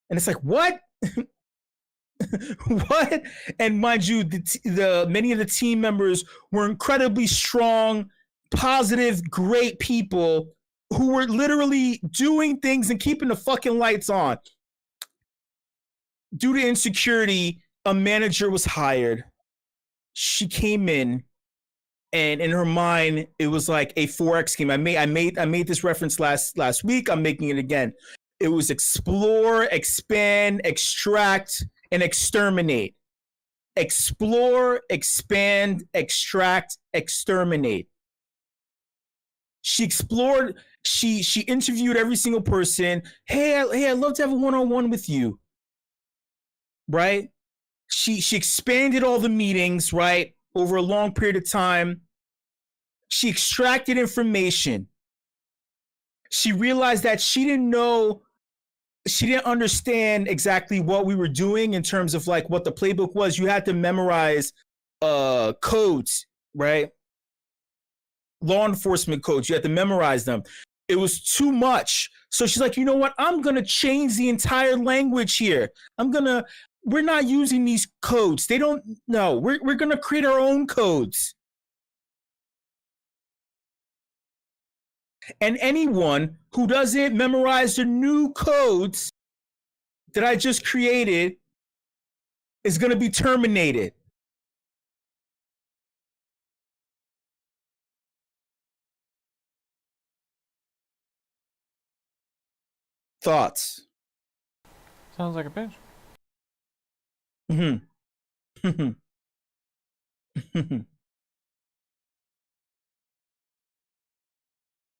And it's like, what? What? And mind you, the many of the team members were incredibly strong, positive, great people who were literally doing things and keeping the fucking lights on. Due to insecurity, a manager was hired. She came in, and in her mind, it was like a 4X scheme. I made this reference last week. I'm making it again. It was explore, expand, extract, and exterminate. Explore, expand, extract, exterminate. She explored. She interviewed every single person. Hey, I'd love to have a one-on-one with you. Right? She expanded all the meetings, right, over a long period of time. She extracted information. She realized that she didn't understand exactly what we were doing in terms of like what the playbook was. You had to memorize codes, right? Law enforcement codes. You had to memorize them. It was too much. So she's like, you know what? I'm going to change the entire language here. We're not using these codes. They don't know. We're going to create our own codes. And anyone who doesn't memorize the new codes that I just created is going to be terminated. Thoughts? Sounds like a bitch. Mm-hmm.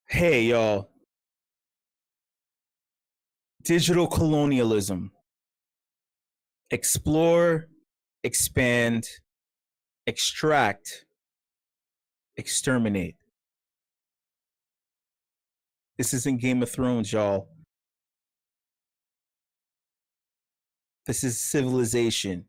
Hey, y'all. Digital colonialism. Explore, expand, extract, exterminate. This isn't Game of Thrones, y'all. This is Civilization.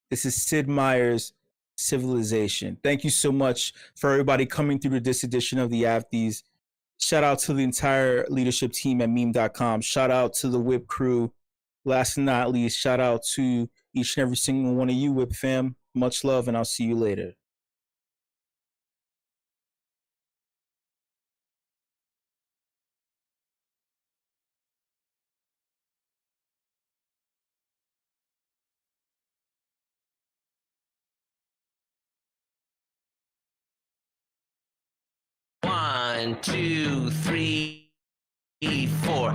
This is Sid Meier's Civilization. Thank you so much for everybody coming through to this edition of the AFDs. Shout out to the entire leadership team at meme.com. Shout out to the WIP crew. Last and not least, shout out to each and every single one of you, WIP fam. Much love, and I'll see you later. One, two, three, four.